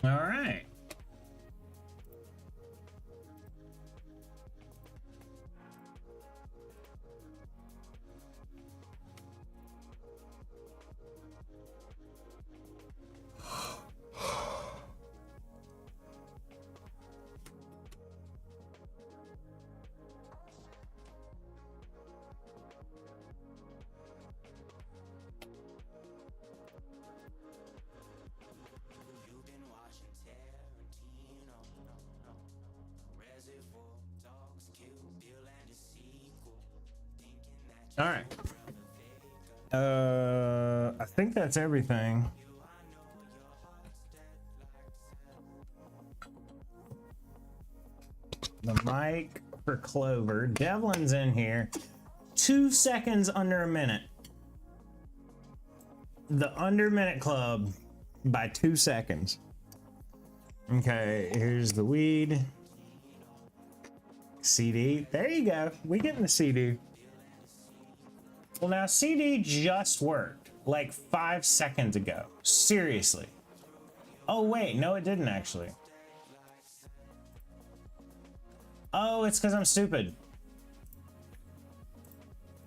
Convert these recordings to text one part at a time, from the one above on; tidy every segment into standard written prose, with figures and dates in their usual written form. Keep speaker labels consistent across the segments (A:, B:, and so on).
A: All right. All right. I think that's everything. The mic for Clover. Devlin's in here. 2 seconds under a minute. The under minute club by 2 seconds. Okay, here's the weed. CD. There you go. We getting the CD. Well, now CD just worked like 5 seconds ago. Seriously. Oh, wait. No, it didn't actually. Oh, it's because I'm stupid.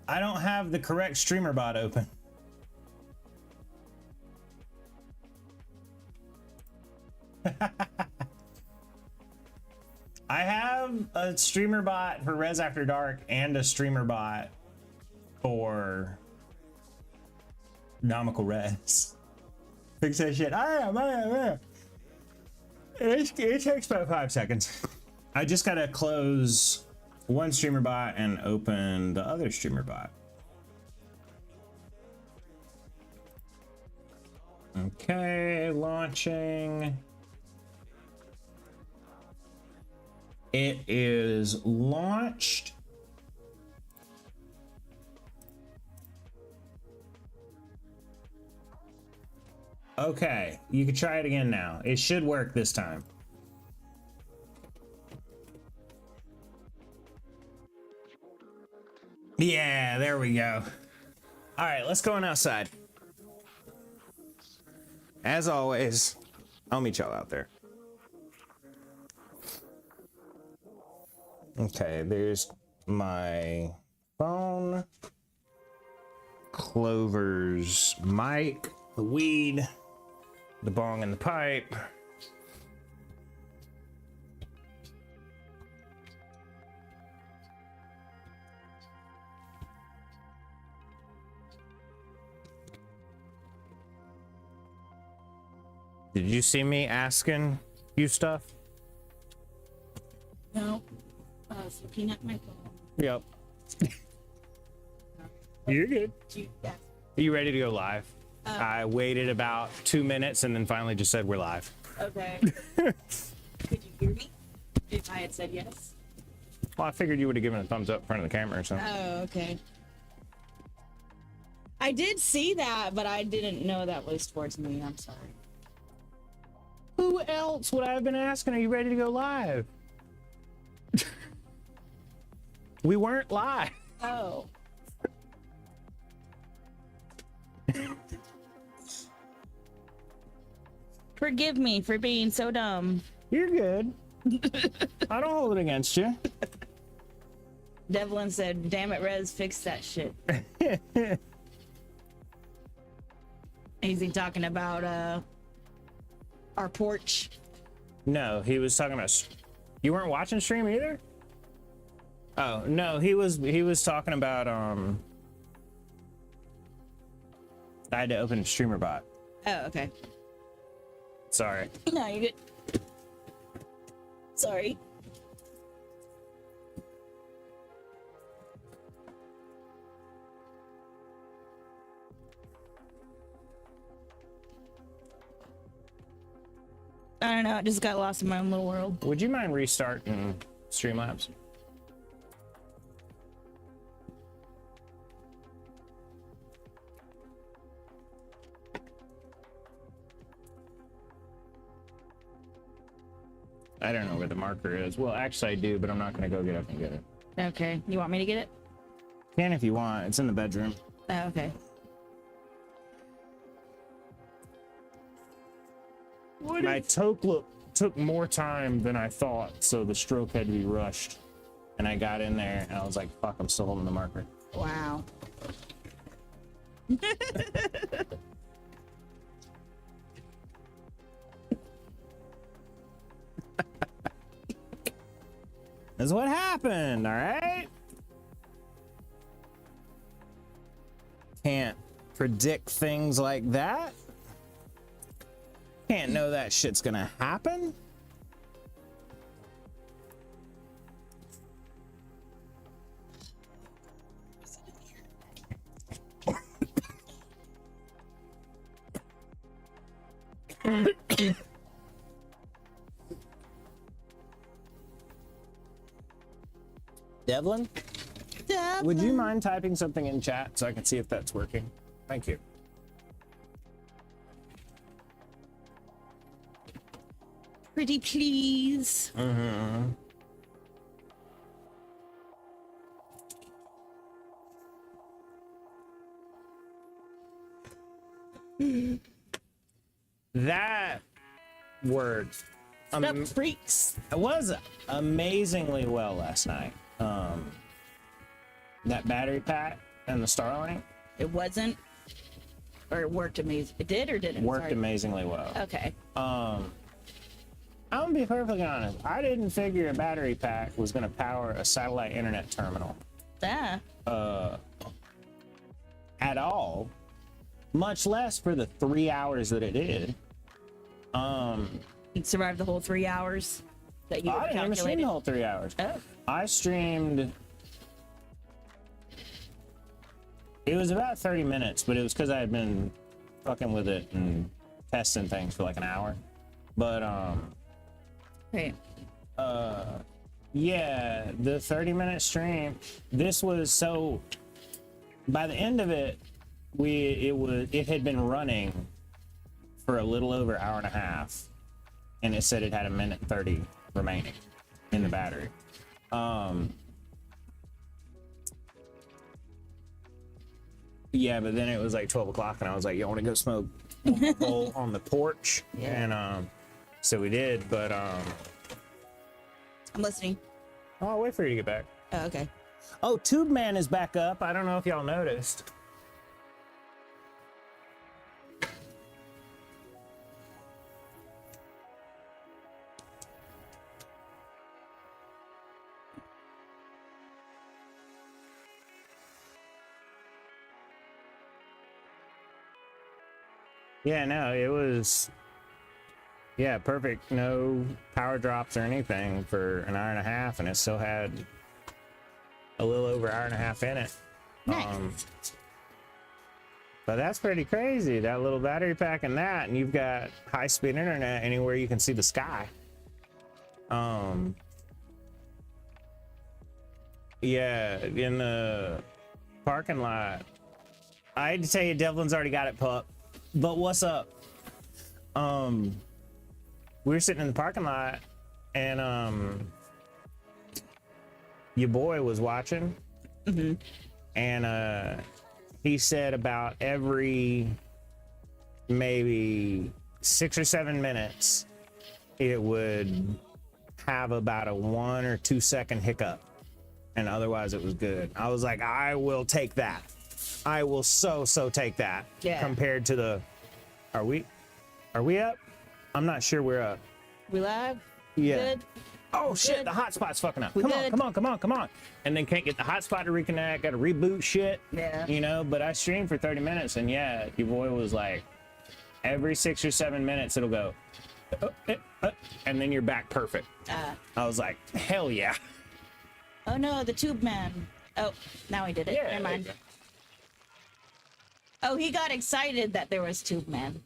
A: I don't have the correct streamer bot open. I have a streamer bot for Res After Dark and a streamer bot for Nomical Res. Fix that shit. I am. It takes about 5 seconds. I just gotta close one streamer bot and open the other streamer bot. Okay, launching. It is launched. Okay, you can try it again now. It should work this time. Yeah, there we go. All right, let's go on outside. As always, I'll meet y'all out there. Okay, there's my phone, Clover's mic, the weed, the bong and the pipe. Did you see me asking you stuff?
B: No. I was looking at my phone.
A: Yep. You're good.
B: Yeah.
A: Are you ready to go live? I waited about 2 minutes and then finally just said we're live.
B: Okay. Could you hear me if I had said yes?
A: Well, I figured you would have given a thumbs up in front of the camera or something.
B: Oh, okay. I did see that, but I didn't know that was towards me. I'm sorry.
A: Who else would I have been asking? Are you ready to go live? We weren't live.
B: Oh. Forgive me for being so dumb.
A: You're good. I don't hold it against you.
B: Devlin said, damn it, Rez, fix that shit. Is he talking about our porch?
A: No, he was talking about. You weren't watching stream either? Oh no, he was talking about I had to open a streamer bot.
B: Oh, okay.
A: Sorry.
B: No, you're good. Sorry. I don't know, I just got lost in my own little world.
A: Would you mind restarting Streamlabs? I don't know where the marker is. Well, actually I do, but I'm not gonna go get up and get it.
B: Okay, you want me to get it?
A: Can if you want. It's in the bedroom.
B: Oh, okay.
A: My took more time than I thought, so the stroke had to be rushed. And I got in there and I was like, fuck, I'm still holding the marker.
B: Wow.
A: That's what happened, all right? Can't predict things like that. Can't know that shit's gonna happen. Devlin? Would you mind typing something in chat so I can see if that's working? Thank you.
B: Pretty please.
A: Mm-hmm. That worked.
B: Stop freaks.
A: It was amazingly well last night. That battery pack and the Starlink.
B: It wasn't, or it worked amazing. It did or didn't?
A: Worked
B: Sorry.
A: amazingly well.
B: Okay.
A: I'm gonna be perfectly honest. I didn't figure a battery pack was gonna power a satellite internet terminal.
B: Yeah.
A: At all. Much less for the 3 hours that it did.
B: You survived the whole 3 hours that you
A: I didn't even stream the whole 3 hours.
B: Oh.
A: I streamed. It was about 30 minutes, but it was because I had been fucking with it and testing things for like an hour. But
B: Right.
A: yeah, the 30-minute stream. This was so. By the end of it, it had been running for a little over an hour and a half, and it said it had 1:30 remaining in the battery. Yeah, but then it was like 12 o'clock, and I was like, "You want to go smoke a bowl on the porch?"
B: Yeah.
A: And so we did. But
B: I'm listening.
A: I'll wait for you to get back.
B: Oh, okay.
A: Oh, Tube Man is back up. I don't know if y'all noticed. Yeah, no, it was, yeah, perfect. No power drops or anything for an hour and a half, and it still had a little over an hour and a half in it.
B: Nice.
A: But that's pretty crazy, that little battery pack and that, and you've got high-speed internet anywhere you can see the sky. Yeah, in the parking lot. I hate to tell you, Devlin's already got it, pup. But what's up? We were sitting in the parking lot, and your boy was watching, and he said about every maybe 6 or 7 minutes, it would have about a 1 or 2 second hiccup, and otherwise it was good. I was like, I will take that. I will so take that.
B: Yeah.
A: Compared to the, are we up? I'm not sure we're up.
B: We live?
A: Yeah.
B: Good?
A: Oh shit,
B: good.
A: the hotspot's fucking up.
B: We
A: Come
B: good?
A: on. And then can't get the hotspot to reconnect, gotta reboot shit.
B: Yeah.
A: You know, but I streamed for 30 minutes and yeah, your boy was like, every 6 or 7 minutes it'll go, and then you're back perfect. I was like, hell yeah.
B: Oh no, the tube man. Oh, now he did it.
A: Yeah.
B: Never mind. Oh, he got excited that there was tube man.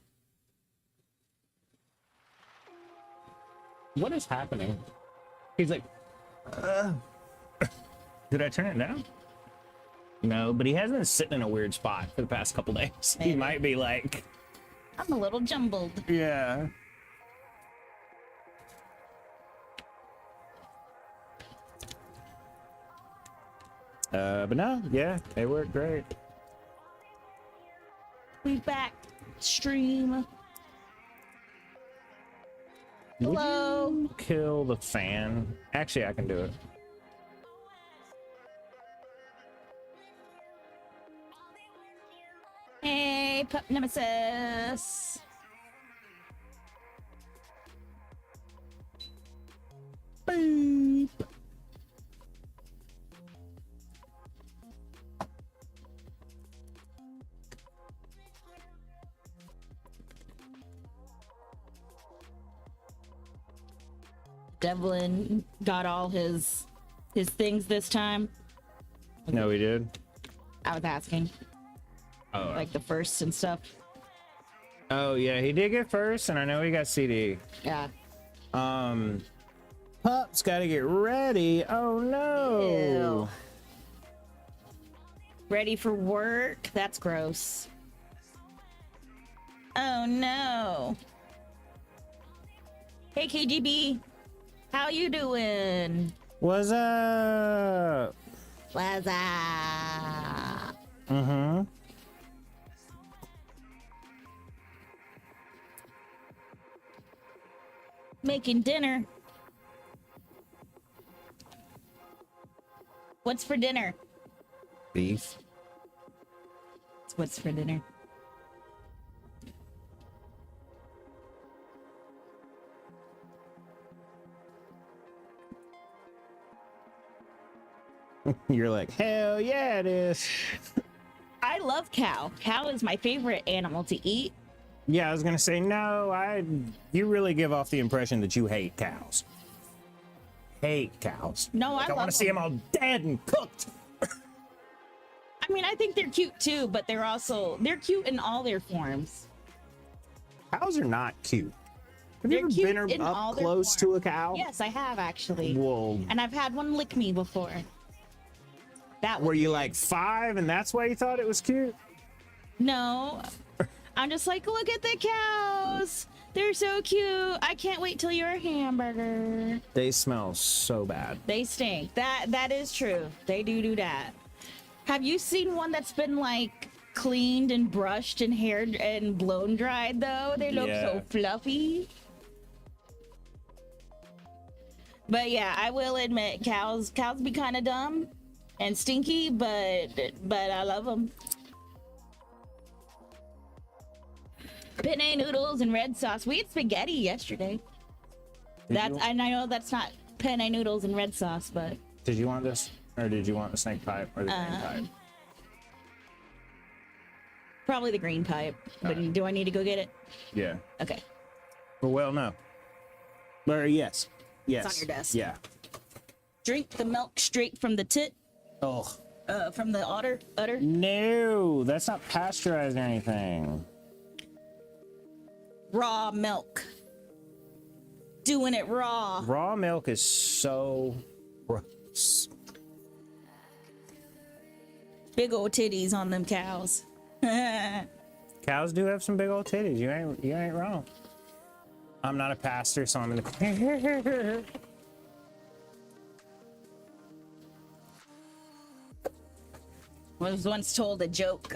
A: What is happening? He's like, did I turn it down? No, but he has been sitting in a weird spot for the past couple days.
B: Maybe.
A: He might be like,
B: I'm a little jumbled.
A: yeah. But no, yeah, they work great.
B: We back stream. Hello.
A: Would you kill the fan? Actually, I can do it.
B: Hey, pup nemesis. Boop. Devlin got all his things this time.
A: No, we did.
B: I was asking,
A: Oh,
B: like the first and stuff.
A: oh yeah, he did get first, and I know he got CD.
B: Yeah.
A: Pup's got to get ready. Oh no.
B: Ew. Ready for work? That's gross. Oh no. Hey KGB, how you doing?
A: What's up?
B: What's up?
A: Mm-hmm.
B: Making dinner. What's for dinner?
A: Beef.
B: What's for dinner?
A: You're like, hell yeah, it is.
B: I love cow. Cow is my favorite animal to eat.
A: Yeah, I was gonna say no. You really give off the impression that you hate cows. Hate cows.
B: No,
A: like,
B: I
A: I want
B: love
A: to see them all dead and cooked.
B: I mean, I think they're cute too, but they're cute in all their forms.
A: Cows are not cute. Have
B: They're
A: you ever
B: cute
A: been
B: in all
A: up
B: their
A: close to a
B: forms.
A: cow?
B: Yes, I have actually.
A: Whoa.
B: And I've had one lick me before. That
A: Were
B: was
A: you like 5 and that's why you thought it was cute?
B: no. I'm just like, look at the cows. They're so cute. I can't wait till you're a hamburger.
A: They smell so bad.
B: They stink. That is true. They do that. Have you seen one that's been like cleaned and brushed and haired and blown dried though? They look so fluffy. But yeah, I will admit cows be kind of dumb and stinky, but I love them. Penne noodles and red sauce. We had spaghetti yesterday. I know that's not penne noodles and red sauce, but
A: Did you want this? Or did you want the snake pipe or the green pipe?
B: probably the green pipe. But do I need to go get it?
A: Yeah.
B: Okay.
A: Well, no. Or yes. Yes.
B: It's on your desk.
A: Yeah.
B: Drink the milk straight from the tit.
A: Oh.
B: From the udder.
A: No, that's not pasteurized or anything.
B: Raw milk. Doing it raw.
A: Raw milk is so gross.
B: Big old titties on them cows.
A: Cows do have some big old titties. You ain't wrong. I'm not a pastor, so I'm in the.
B: Was once told a joke.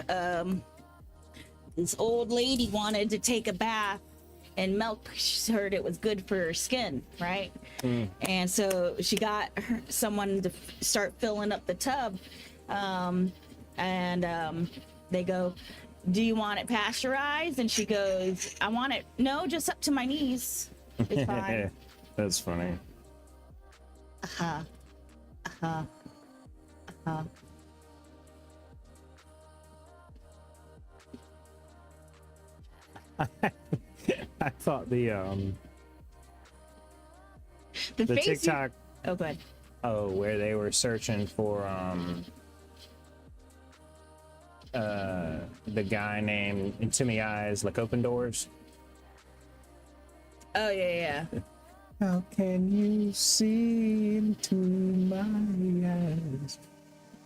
B: This old lady wanted to take a bath in milk. She heard it was good for her skin, right? And so she got someone to start filling up the tub. They go, do you want it pasteurized? And she goes, I want it, no, just up to my knees. It's fine.
A: That's funny. I thought the
B: face you-
A: TikTok
B: Oh, good.
A: where they were searching for the guy named Into Me Eyes Like Open Doors.
B: Oh, yeah.
A: How can you see into my eyes?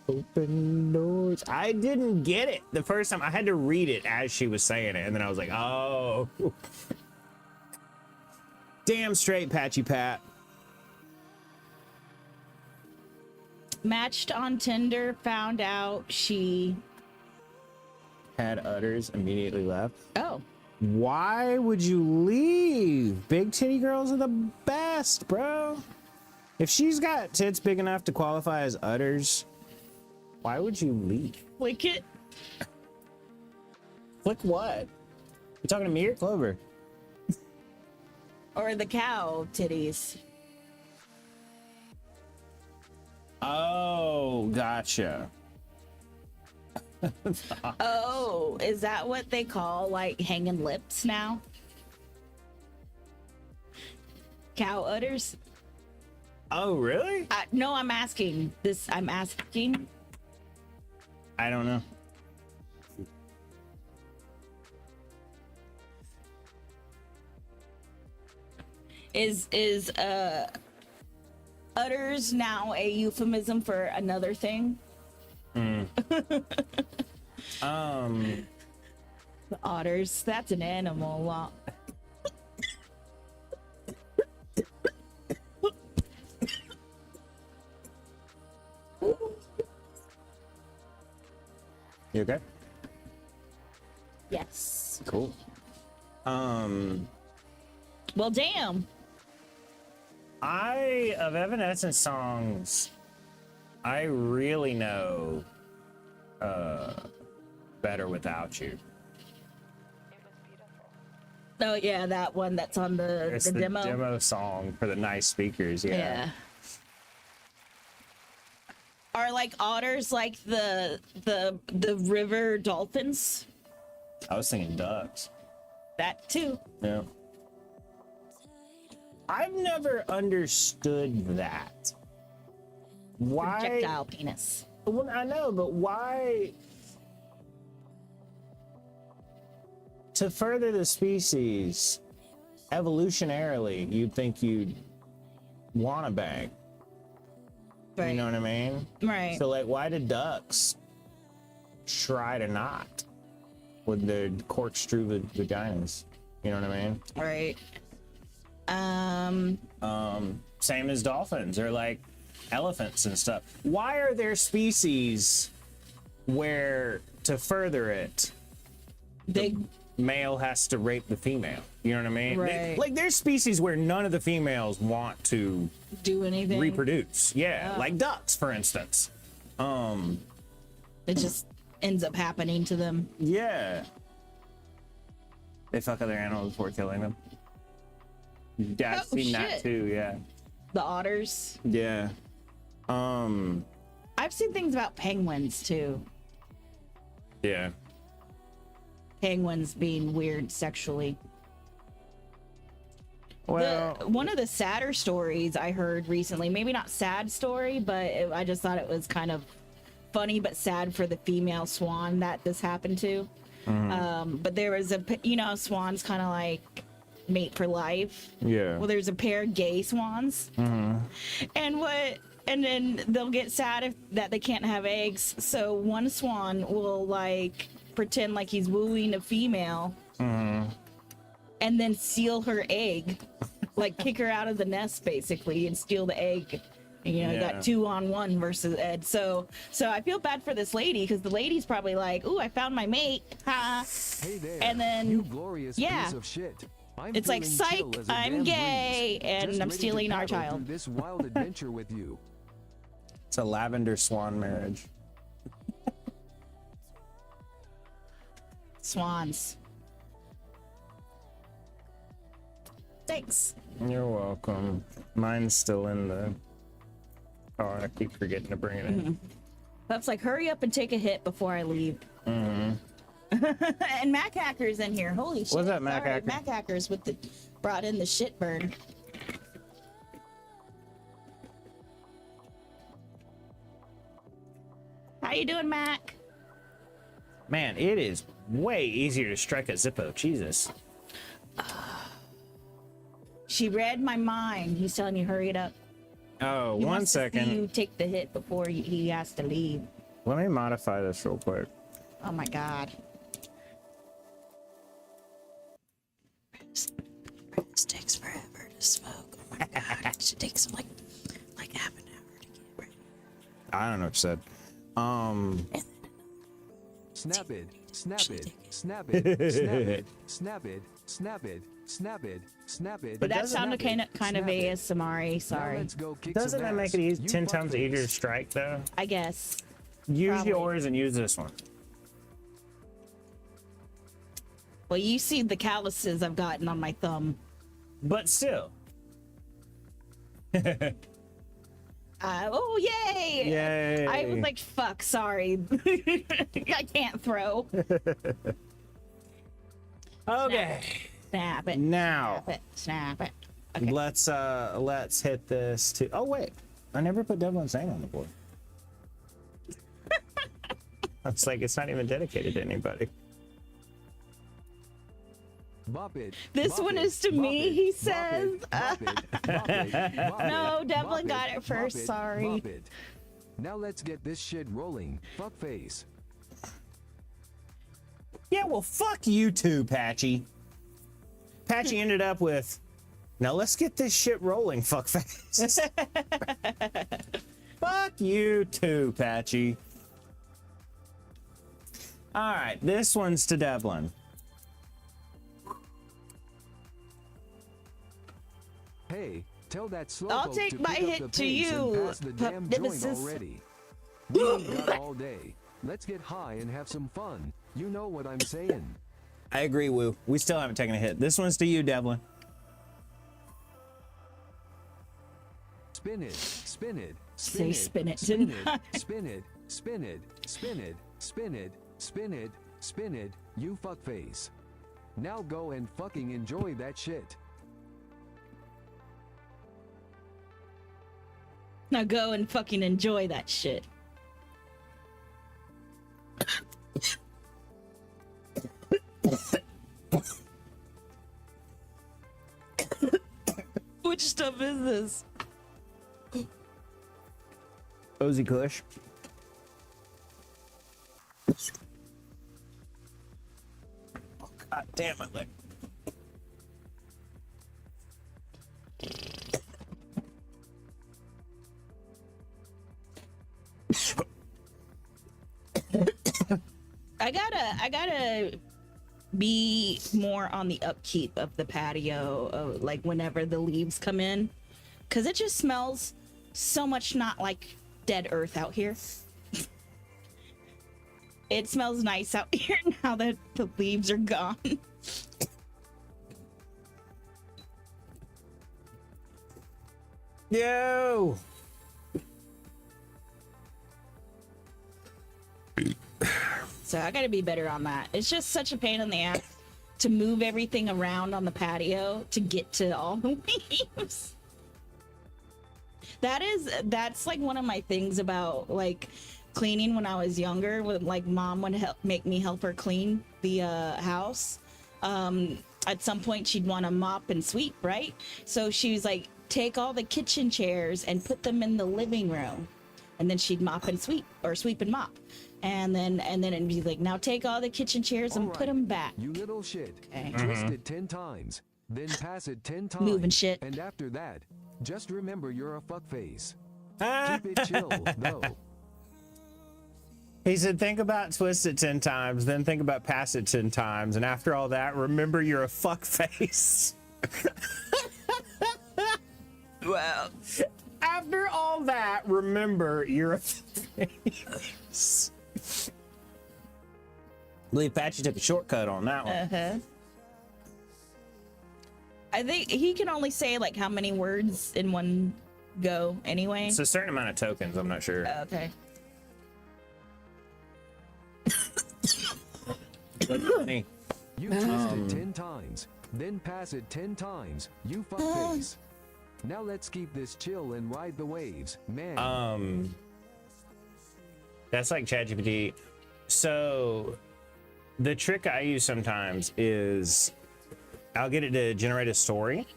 A: Open doors. I didn't get it the first time. I had to read it as she was saying it, and then I was like, oh. Damn straight, Patchy Pat.
B: Matched on Tinder, found out she...
A: Had udders, immediately left.
B: Oh,
A: Why would you leave? Big titty girls are the best, bro. If she's got tits big enough to qualify as udders, why would you leave?
B: Flick it.
A: Flick what? You talking to me or Clover?
B: Or the cow titties.
A: Oh, gotcha.
B: Oh, is that what they call like hanging lips now? Cow udders?
A: Oh, really?
B: No, I'm asking. I'm asking.
A: I don't know.
B: Is udders now a euphemism for another thing? The otters. That's an animal.
A: You okay?
B: Yes.
A: Cool.
B: Well, damn.
A: Of Evanescence songs, I really know Better Without You.
B: Oh yeah, that one that's on the
A: It's the demo song for the nice speakers. Yeah.
B: Are like otters like the river dolphins?
A: I was thinking ducks.
B: That too.
A: Yeah. I've never understood that. Why?
B: Projectile penis.
A: Well, I know, but why? To further the species, evolutionarily, you'd think you'd want a bag.
B: Right.
A: You know what I mean?
B: Right.
A: So, like, why did ducks try to not with their corkscrew vaginas? You know what I mean?
B: Right.
A: Same as dolphins or like elephants and stuff. Why are there species where, to further it,
B: They
A: male has to rape the female? You know what I mean?
B: Right.
A: Like, there's species where none of the females want to
B: do anything.
A: reproduce. Yeah, like ducks, for instance.
B: It just ends up happening to them.
A: Yeah. They fuck other animals before killing them. Yeah, I've seen that
B: shit.
A: too, yeah.
B: The otters.
A: Yeah.
B: I've seen things about penguins too.
A: Yeah.
B: Penguins being weird sexually.
A: Well,
B: One of the sadder stories I heard recently, maybe not sad story, but I just thought it was kind of funny but sad for the female swan that this happened to. But there was swans kind of like mate for life.
A: yeah.
B: Well, there's a pair of gay swans, and then they'll get sad that they can't have eggs. So one swan will like pretend like he's wooing a female, and then steal her egg, like kick her out of the nest basically, and steal the egg. And, you
A: Yeah.
B: got 2-on-1 versus Ed. So I feel bad for this lady because the lady's probably like, "Ooh, I found my mate." Ha.
C: Hey there,
B: And then
C: you glorious piece of shit. I'm
B: it's like,
C: feeling
B: psych,
C: chill as a
B: I'm
C: damn
B: gay,
C: breeze,
B: and
C: just
B: I'm
C: ready to
B: stealing our
C: paddle
B: child.
C: through this wild adventure with you.
A: It's a lavender swan marriage.
B: Swans. Thanks.
A: You're welcome. Mine's still in the car. I keep forgetting to bring it in.
B: That's like, hurry up and take a hit before I leave. And Mac Hacker's in here. Holy shit.
A: What's up, Mac
B: Sorry,
A: Hacker?
B: Mac Hacker's brought in the shit burn. How you doing, Mac?
A: Man, it is way easier to strike a Zippo. Jesus.
B: She read my mind. He's telling you hurry it up.
A: Oh,
B: He
A: one
B: wants to see
A: second.
B: you take the hit before he has to leave.
A: Let me modify this real quick.
B: Oh my god. This takes forever to smoke. Oh my god. It should take some like half an hour to get ready.
A: I don't know what you said.
C: Snap it. snap it, snap it, snap it, snap it, snap it, snap it, snap it.
B: But that
A: doesn't
B: sounded
C: snap
B: kind of
C: snap it.
B: ASMR.
C: Now
B: Sorry.
C: let's go kick
A: Doesn't
C: some
A: that make
C: ass,
A: it easy,
C: you
A: 10 times easier to
C: fuckface.
A: strike though?
B: I guess.
A: Use
B: Probably.
A: yours and use this one.
B: Well, you see the calluses I've gotten on my thumb.
A: But still.
B: Oh, yay!
A: Yay.
B: I was like, fuck, sorry. I can't throw.
A: Okay.
B: Snap it.
A: Now
B: Snap it. Snap it. Okay.
A: let's hit this too. Oh wait, I never put Devlin's name on the board. It's like it's not even dedicated to anybody.
C: Bop it.
B: This
C: bop
B: one
C: it,
B: is to
C: bop
B: me,
C: it,
B: he
C: bop
B: says.
C: it, bop it, bop it, bop
B: No,
C: it,
B: Devlin
C: bop
B: got it
C: bop
B: first, sorry.
C: bop it. Now let's get this shit rolling. Fuckface.
A: Yeah, well, fuck you too, Patchy. Patchy ended up with, now let's get this shit rolling, fuckface. Fuck you too, Patchy. All right, this one's to Devlin.
C: Hey, tell that slowpoke
B: I'll take
C: to
B: my
C: pick up
B: hit
C: the
B: to
C: pace and
B: you,
C: pass the
B: pup
C: damn joint
B: nemesis.
C: already. We ain't got all day. Let's get high and have some fun. You know what I'm saying.
A: I agree, Woo. We still haven't taken a hit. This one's to you, Devlin.
C: Spin it, spin it,
B: Say
C: spin it,
B: spin it,
C: spin
B: didn't I?
C: it, spin it, spin it, spin it, spin it, spin it, spin it, you fuckface. Now go and fucking enjoy that shit.
B: Now go and fucking enjoy that shit. Which stuff is this?
A: Ozzy Kush. Oh, God damn it, leg.
B: I gotta be more on the upkeep of the patio, like whenever the leaves come in, because it just smells so much not like dead earth out here. It smells nice out here now that the leaves are gone.
A: Yo!
B: So I gotta be better on that. It's just such a pain in the ass to move everything around on the patio to get to all the leaves. That's like one of my things about like cleaning when I was younger. With like mom would make me help her clean the house. At some point she'd want to mop and sweep, right? So she was like, take all the kitchen chairs and put them in the living room, and then she'd mop and sweep, or sweep and mop. And then it'd be like, now take all the kitchen chairs and put them back.
C: You little shit.
B: Okay.
C: Twist it 10 times. Then pass it 10 times.
B: Moving shit.
C: And after that, just remember you're a fuckface.
A: Ah.
C: Keep it chill, though.
A: He said, think about twist it 10 times, then think about pass it 10 times, and after all that, remember you're a fuck face. Well, after all that, remember you're a face. I believe Patchy took a shortcut on that one.
B: Uh-huh. I think he can only say like how many words in one go anyway.
A: It's a certain amount of tokens, I'm not sure.
B: Okay.
A: Funny.
C: You twist it 10 times. Then pass it 10 times. You fuckface. Now let's keep this chill and ride the waves, man.
A: That's like ChatGPT. So the trick I use sometimes is I'll get it to generate a story,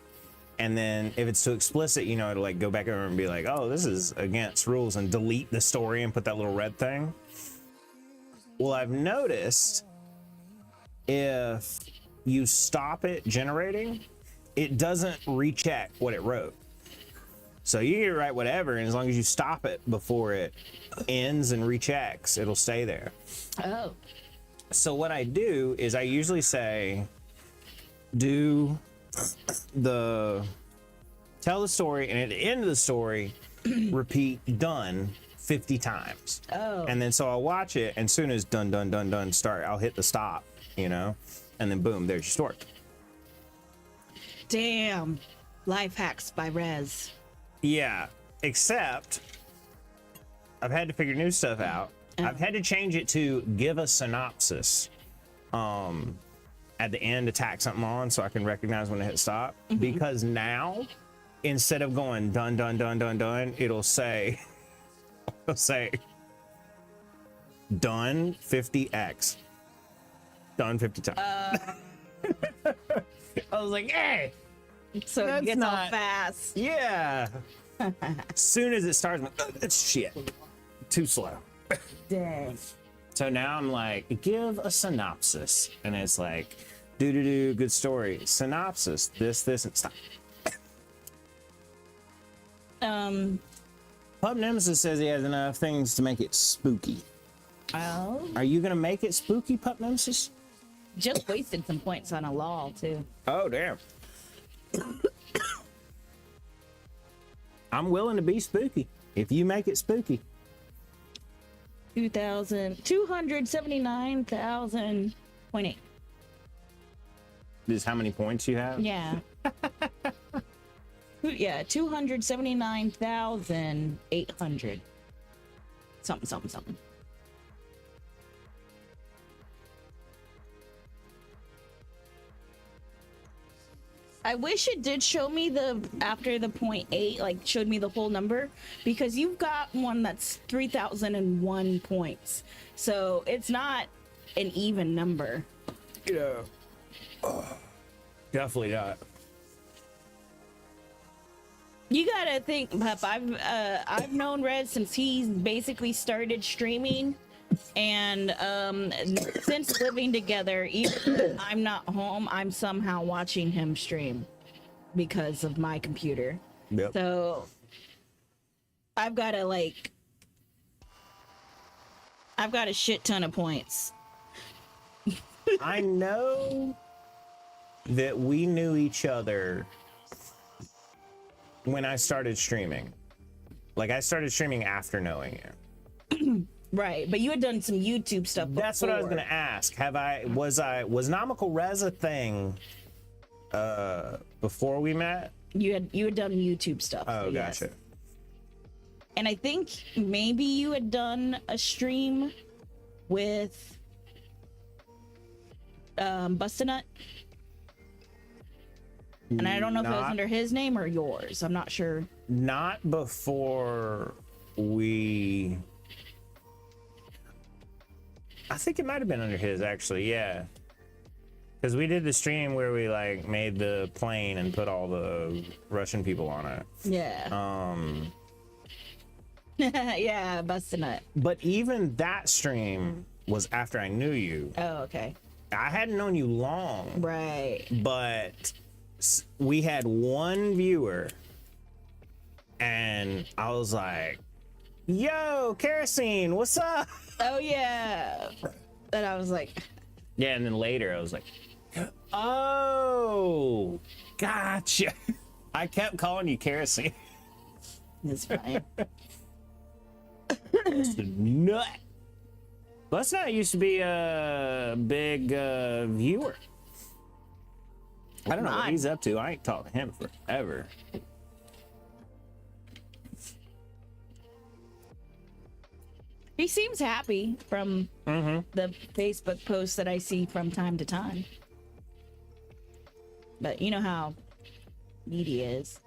A: and then if it's too explicit, you know, it'll like go back over and be like, oh, this is against rules, and delete the story and put that little red thing. Well, I've noticed if you stop it generating, it doesn't recheck what it wrote. So you can write whatever, and as long as you stop it before it ends and rechecks, it'll stay there.
B: Oh.
A: So what I do is I usually say, tell the story, and at the end of the story, repeat done 50 times.
B: Oh.
A: And then so I'll watch it, and as soon as done, done, done, done start, I'll hit the stop, you know, and then boom, there's your story.
B: Damn. Life hacks by Rez.
A: Yeah, except I've had to figure new stuff out. I've had to change it to give a synopsis at the end to tack something on so I can recognize when to hit stop. Because now, instead of going done, done, done, done, done, it'll say done 50x. Done 50 times. I was like, hey!
B: So it gets all fast.
A: Yeah. As soon as it starts, I'm like, oh, that's shit. Too slow.
B: Dang.
A: So now I'm like, give a synopsis. And it's like, do, good story. Synopsis, this, and stop. Pup Nemesis says he has enough things to make it spooky.
B: Oh.
A: Are you going to make it spooky, Pup Nemesis?
B: Just wasted some points on a law, too.
A: Oh, damn. I'm willing to be spooky if you make it spooky.
B: 279,000.8.
A: This is how many points you have?
B: Yeah. Yeah, 279,800. Something. I wish it did show me the after the 0.8, like showed me the whole number, because you've got one that's 3,001 points. So it's not an even number.
A: Yeah. Definitely not.
B: You gotta think, Pup. I've known Red since he's basically started streaming, and since living together, even if I'm not home, I'm somehow watching him stream because of my computer.
A: Yep.
B: So I've got a shit ton of points.
A: I know that we knew each other when I started streaming. Like, I started streaming after knowing you.
B: Right, but you had done some YouTube stuff before.
A: That's what I was gonna ask. Was Nomical Res a thing before we met?
B: You had done YouTube stuff.
A: Oh,
B: so yes.
A: gotcha.
B: And I think maybe you had done a stream with Bustanut. And I don't know if it was under his name or yours. I'm not sure.
A: Not before we... I think it might have been under his, actually, yeah. Because we did the stream where we, like, made the plane and put all the Russian people on it.
B: Yeah. Yeah, Bustanut.
A: But even that stream was after I knew you.
B: Oh, okay.
A: I hadn't known you long.
B: Right.
A: But we had one viewer, and I was like, yo, Kerosene, what's up?
B: Oh, yeah. And I was like...
A: Yeah, and then later I was like, oh, gotcha. I kept calling you Kerosene.
B: It's fine.
A: It's a nut. Bustanut used to be a big viewer. I don't know what he's up to. I ain't talked to him forever.
B: He seems happy from the Facebook posts that I see from time to time. But you know how needy is.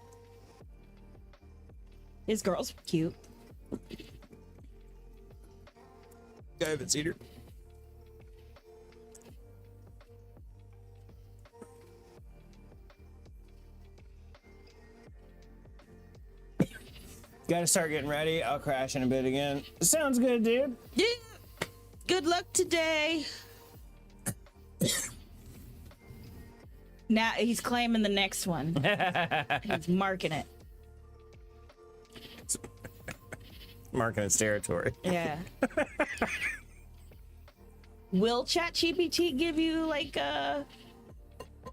B: His girl's cute.
A: I haven't seen her. Gotta start getting ready. I'll crash in a bit again. Sounds good, dude.
B: Yeah. Good luck today. Now he's claiming the next one. He's marking it.
A: Marking its territory.
B: Yeah. will ChatGPT give you like I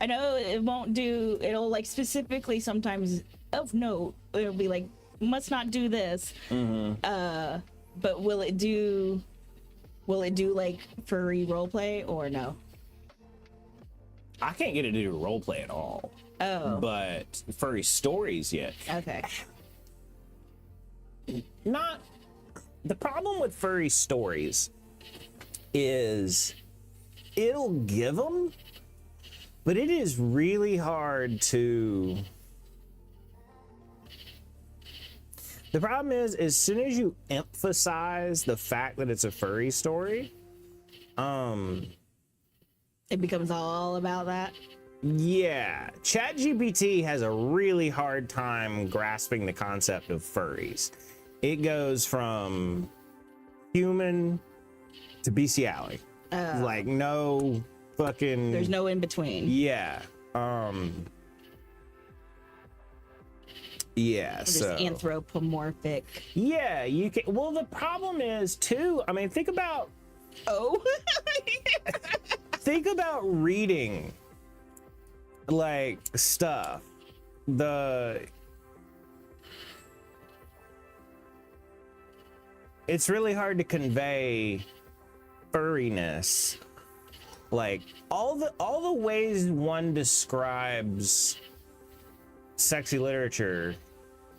B: know it won't do, it'll like specifically sometimes of note, it'll be like, must not do this. But will it do like furry roleplay or no?
A: I can't get it to do roleplay at all.
B: Oh.
A: But furry stories yet.
B: Okay.
A: Not the problem with furry stories is it'll give them, but it is really hard to. The problem is, as soon as you emphasize the fact that it's a furry story,
B: It becomes all about that.
A: yeah, ChatGPT has a really hard time grasping the concept of furries. It goes from human to bestiality. Like no fucking.
B: There's no in between.
A: Yeah. Yeah.
B: Just
A: So.
B: anthropomorphic.
A: Yeah, you can. Well, the problem is too. I mean, think about
B: Oh.
A: think about reading like stuff. It's really hard to convey furriness. Like all the ways one describes sexy literature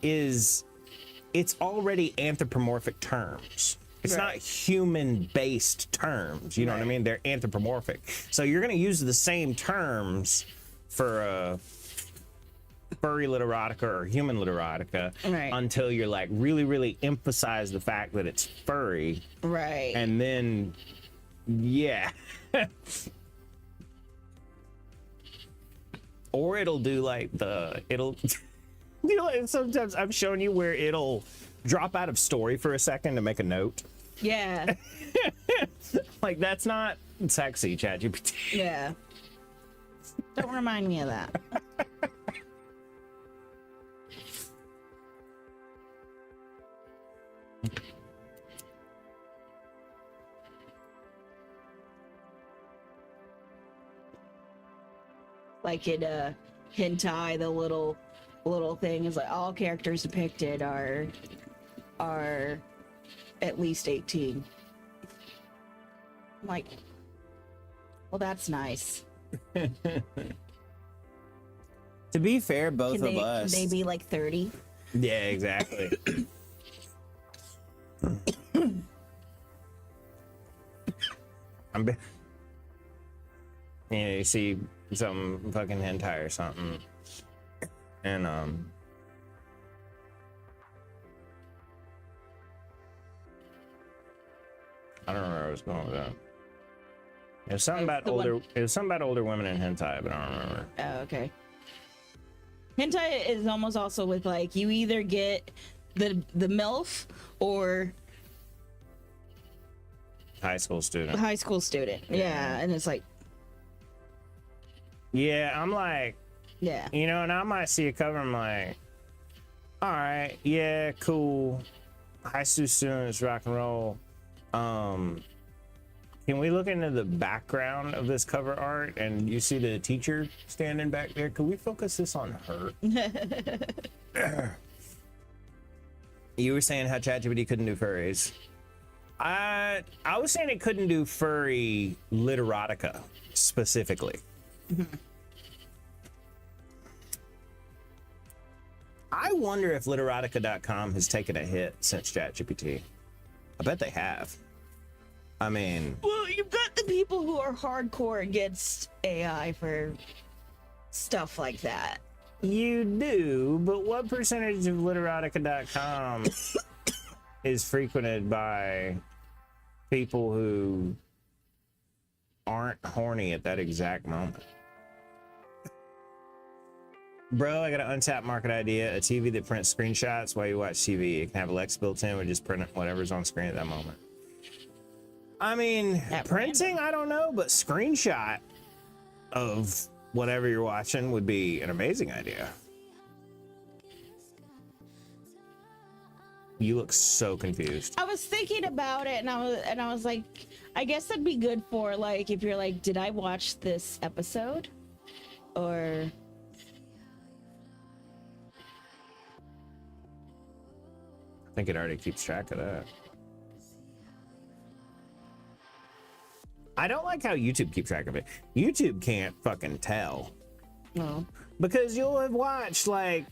A: it's already anthropomorphic terms. It's not human-based terms. You know what I mean? They're anthropomorphic. So you're going to use the same terms for a furry literotica or human literotica until you're like really, really emphasize the fact that it's furry.
B: Right.
A: And then, yeah. Or it'll do like it'll, you know, sometimes I'm showing you where it'll drop out of story for a second to make a note.
B: Yeah.
A: Like, that's not sexy, ChatGPT.
B: Yeah. Don't remind me of that. Like in hentai, the little thing is like all characters depicted are at least 18. I'm like, well, that's nice.
A: To be fair, both of us.
B: Can they be like 30?
A: Yeah, exactly. You see some fucking hentai or something, and I don't remember where I was going with that. It was something about older. It was something about older women in hentai, but I don't remember.
B: Oh, okay. Hentai is almost also with like you either get the MILF or
A: High school student.
B: high school student. Yeah, and it's like,
A: Yeah, I'm like,
B: yeah,
A: you know, and I might see a cover. I'm like, all right, yeah, cool. High school students, rock and roll. Can we look into the background of this cover art and you see the teacher standing back there? Can we focus this on her? You were saying how ChatGPT couldn't do furries. I was saying it couldn't do furry literotica specifically. I wonder if literotica.com has taken a hit since ChatGPT. I bet they have. I mean,
B: well, you've got the people who are hardcore against AI for stuff like that.
A: you do, but what percentage of literotica.com is frequented by people who aren't horny at that exact moment? Bro, I got an untapped market idea, a TV that prints screenshots while you watch TV. It can have Alexa built in, and just print whatever's on screen at that moment. I mean, printing, I don't know, but screenshot of whatever you're watching would be an amazing idea. You look so confused.
B: I was thinking about it, and I was like, I guess that'd be good for like if you're like, did I watch this episode? Or
A: I think it already keeps track of that. I don't like how YouTube keeps track of it. YouTube can't fucking tell.
B: no.
A: Because you'll have watched like,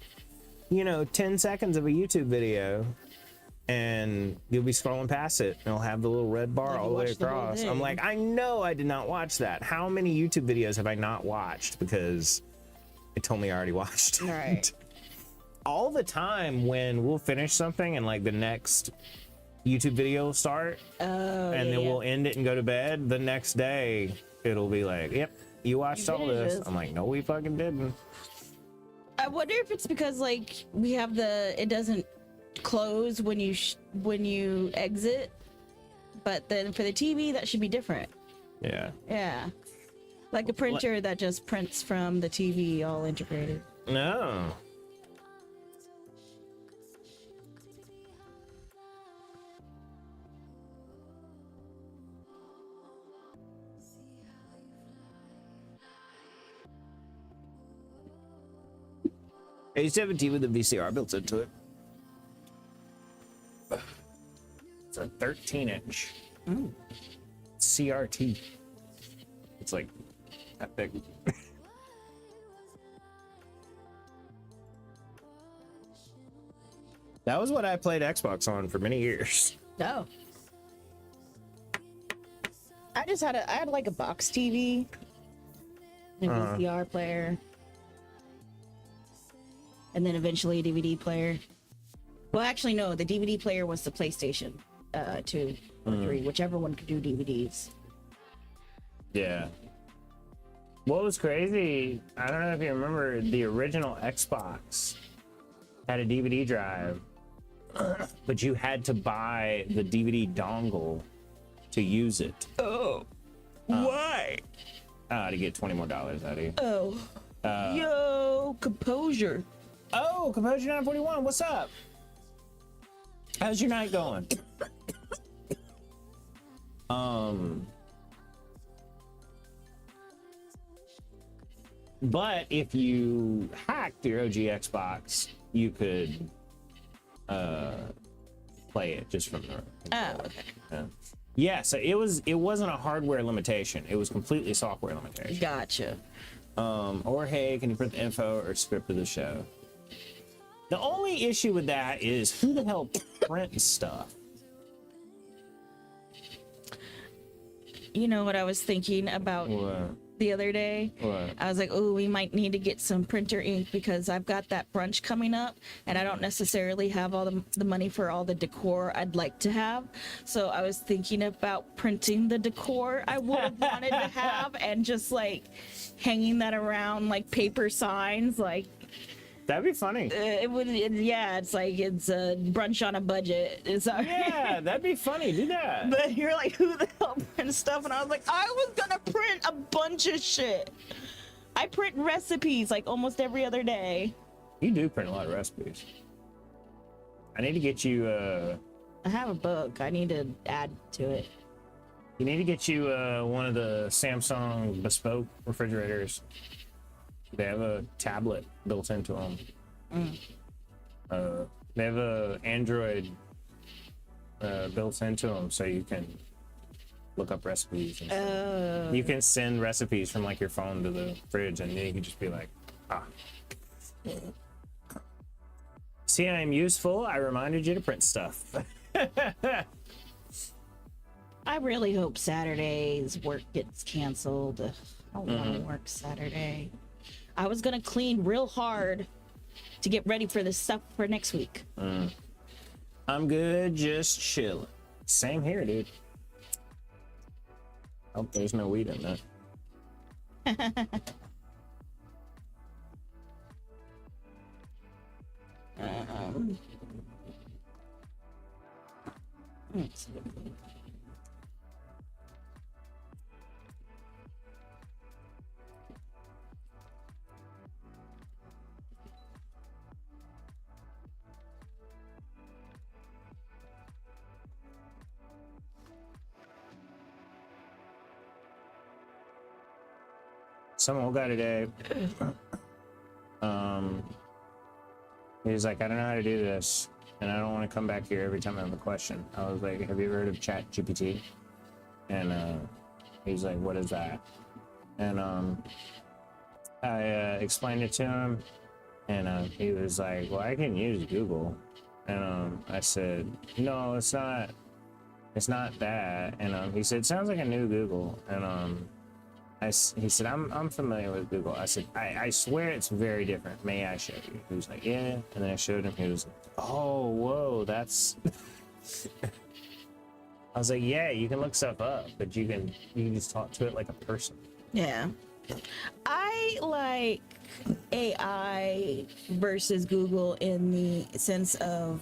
A: 10 seconds of a YouTube video and you'll be scrolling past it and it'll have the little red bar
B: Like you
A: all the way
B: watched the whole
A: across.
B: thing.
A: I'm like, I know I did not watch that. How many YouTube videos have I not watched because it told me I already watched it?
B: Right.
A: All the time when we'll finish something and like the next YouTube video will start and then we'll end it and go to bed, the next day it'll be like, yep, you watched
B: You
A: all
B: finished
A: this.
B: this.
A: I'm like, no, we fucking didn't.
B: I wonder if it's because like we have it doesn't close when you exit, but then for the TV that should be different.
A: Yeah.
B: Yeah. Like a printer that just prints from the TV all integrated.
A: No. A17 with a VCR built into it. It's a 13-inch CRT. It's like that big. That was what I played Xbox on for many years.
B: No. I had like a box TV, a VCR player, and then eventually a DVD player. Well, actually, no, the DVD player was the PlayStation 2 or 3, whichever one could do DVDs.
A: Yeah. What was crazy, I don't know if you remember, the original Xbox had a DVD drive, but you had to buy the DVD dongle to use it.
B: Oh. Why?
A: To get $20 more out of you.
B: Oh. Yo, composure.
A: Oh, Composure 941, what's up? How's your night going? But if you hacked your OG Xbox, you could play it just from the
B: Oh, okay.
A: yeah, so it wasn't a hardware limitation, it was completely software limitation.
B: Gotcha.
A: Or hey, can you print the info or script of the show? The only issue with that is who the hell prints stuff?
B: You know what I was thinking about the other day?
A: What?
B: I was like, oh, we might need to get some printer ink because I've got that brunch coming up and I don't necessarily have all the money for all the decor I'd like to have. So I was thinking about printing the decor I would have wanted to have and just like hanging that around like paper signs, like
A: That'd be funny.
B: it's like it's a brunch on a budget.
A: Yeah, that'd be funny. Do that.
B: But you're like, who the hell prints stuff? And I was like, I was gonna print a bunch of shit. I print recipes like almost every other day.
A: You do print a lot of recipes. I need to get you
B: I have a book. I need to add to it.
A: you need to get you one of the Samsung bespoke refrigerators. They have a tablet built into them. They have a Android built into them, so you can look up recipes. And stuff. You can send recipes from like your phone to the fridge, and then you can just be like, See, I am useful. I reminded you to print stuff.
B: I really hope Saturday's work gets canceled. I don't want to work Saturday. I was gonna clean real hard to get ready for this stuff for next week.
A: I'm good, just chilling. Same here, dude. Oh, there's no weed in that. some old guy today. He was like, I don't know how to do this, and I don't want to come back here every time I have a question. I was like, have you ever heard of Chat GPT? And he's like, what is that? And I explained it to him, and he was like, well, I can use Google. And I said, no, it's not that. And he said, sounds like a new Google. And he said, I'm familiar with Google. I said, I swear it's very different. May I show you? He was like, yeah. And then I showed him. He was like, oh, whoa, that's. I was like, yeah, you can look stuff up, but you can just talk to it like a person.
B: Yeah. I like AI versus Google in the sense of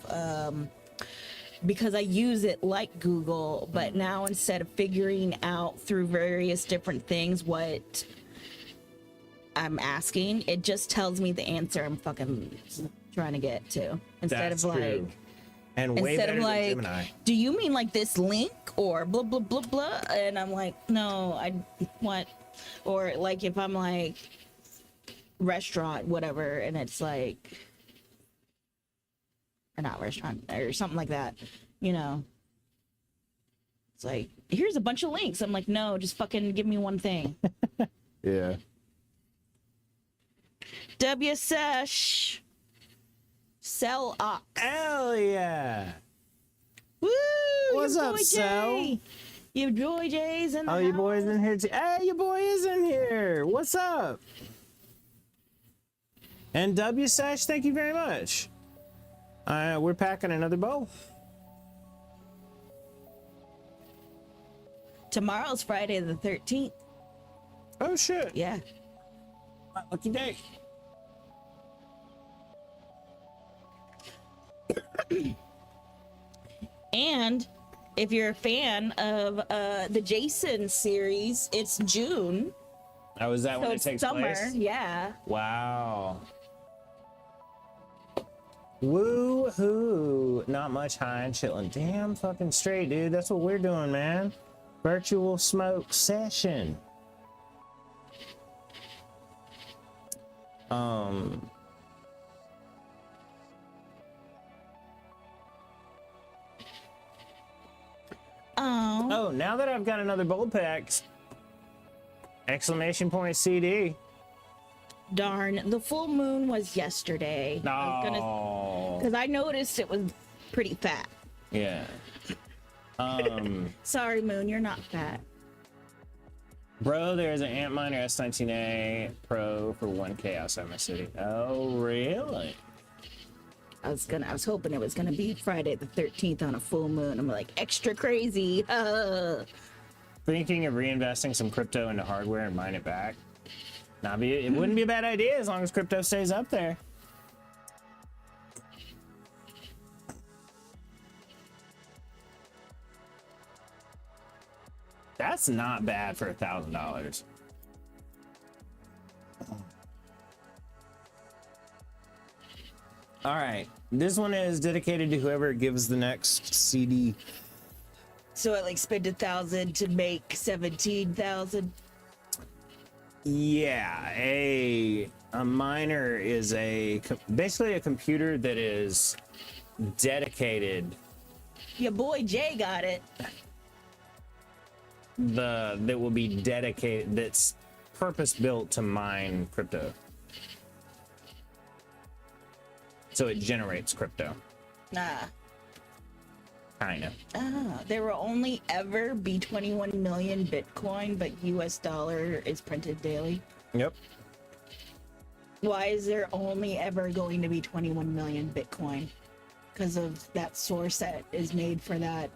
B: because I use it like Google, but now instead of figuring out through various different things what I'm asking, it just tells me the answer I'm fucking trying to get to. Instead
A: That's
B: of like
A: true. And way
B: instead
A: better
B: of
A: than
B: like,
A: Gemini.
B: do you mean like this link or blah blah blah blah? And I'm like, no, I want, or like if I'm like restaurant whatever, and it's like, or not restaurant or something like that, you know. It's like, here's a bunch of links. I'm like, no, just fucking give me one thing.
A: Yeah.
B: Sesh. Sell ox.
A: Hell yeah.
B: Woo!
A: What's
B: your
A: up,
B: boy
A: Sel?
B: Jay. Your boy Jay's in the
A: Oh, your
B: house.
A: boy's in here too. Hey, your boy is in here. What's up? And Sesh, thank you very much. We're packing another bowl.
B: Tomorrow's Friday the 13th.
A: Oh shit.
B: Yeah.
A: Lucky day.
B: And if you're a fan of the Jason series, it's June.
A: Oh, is that
B: So
A: when it
B: it's
A: takes
B: summer.
A: place?
B: Yeah.
A: Wow. Woo hoo. Not much high and chilling. Damn fucking straight, dude. That's what we're doing, man. Virtual smoke session. Oh, now that I've got another bold pack, exclamation point CD.
B: Darn, the full moon was yesterday.
A: No.
B: Because I noticed it was pretty fat.
A: Yeah.
B: Sorry, moon, you're not fat.
A: Bro, there's an Antminer S19A Pro for 1K outside my city. Oh, really?
B: I was hoping it was gonna be Friday the 13th on a full moon. I'm like, extra crazy.
A: Thinking of reinvesting some crypto into hardware and mine it back. It wouldn't be a bad idea as long as crypto stays up there. That's not bad for $1,000. All right, this one is dedicated to whoever gives the next CD.
B: So I like spend 1,000 to make 17,000.
A: Yeah, a miner is basically a computer that is dedicated.
B: Your boy Jay got it.
A: That will be dedicated. That's purpose built to mine crypto. So it generates crypto.
B: Nah.
A: Kinda.
B: There will only ever be 21 million Bitcoin, but US dollar is printed daily.
A: Yep.
B: Why is there only ever going to be 21 million Bitcoin? Because of that source that is made for that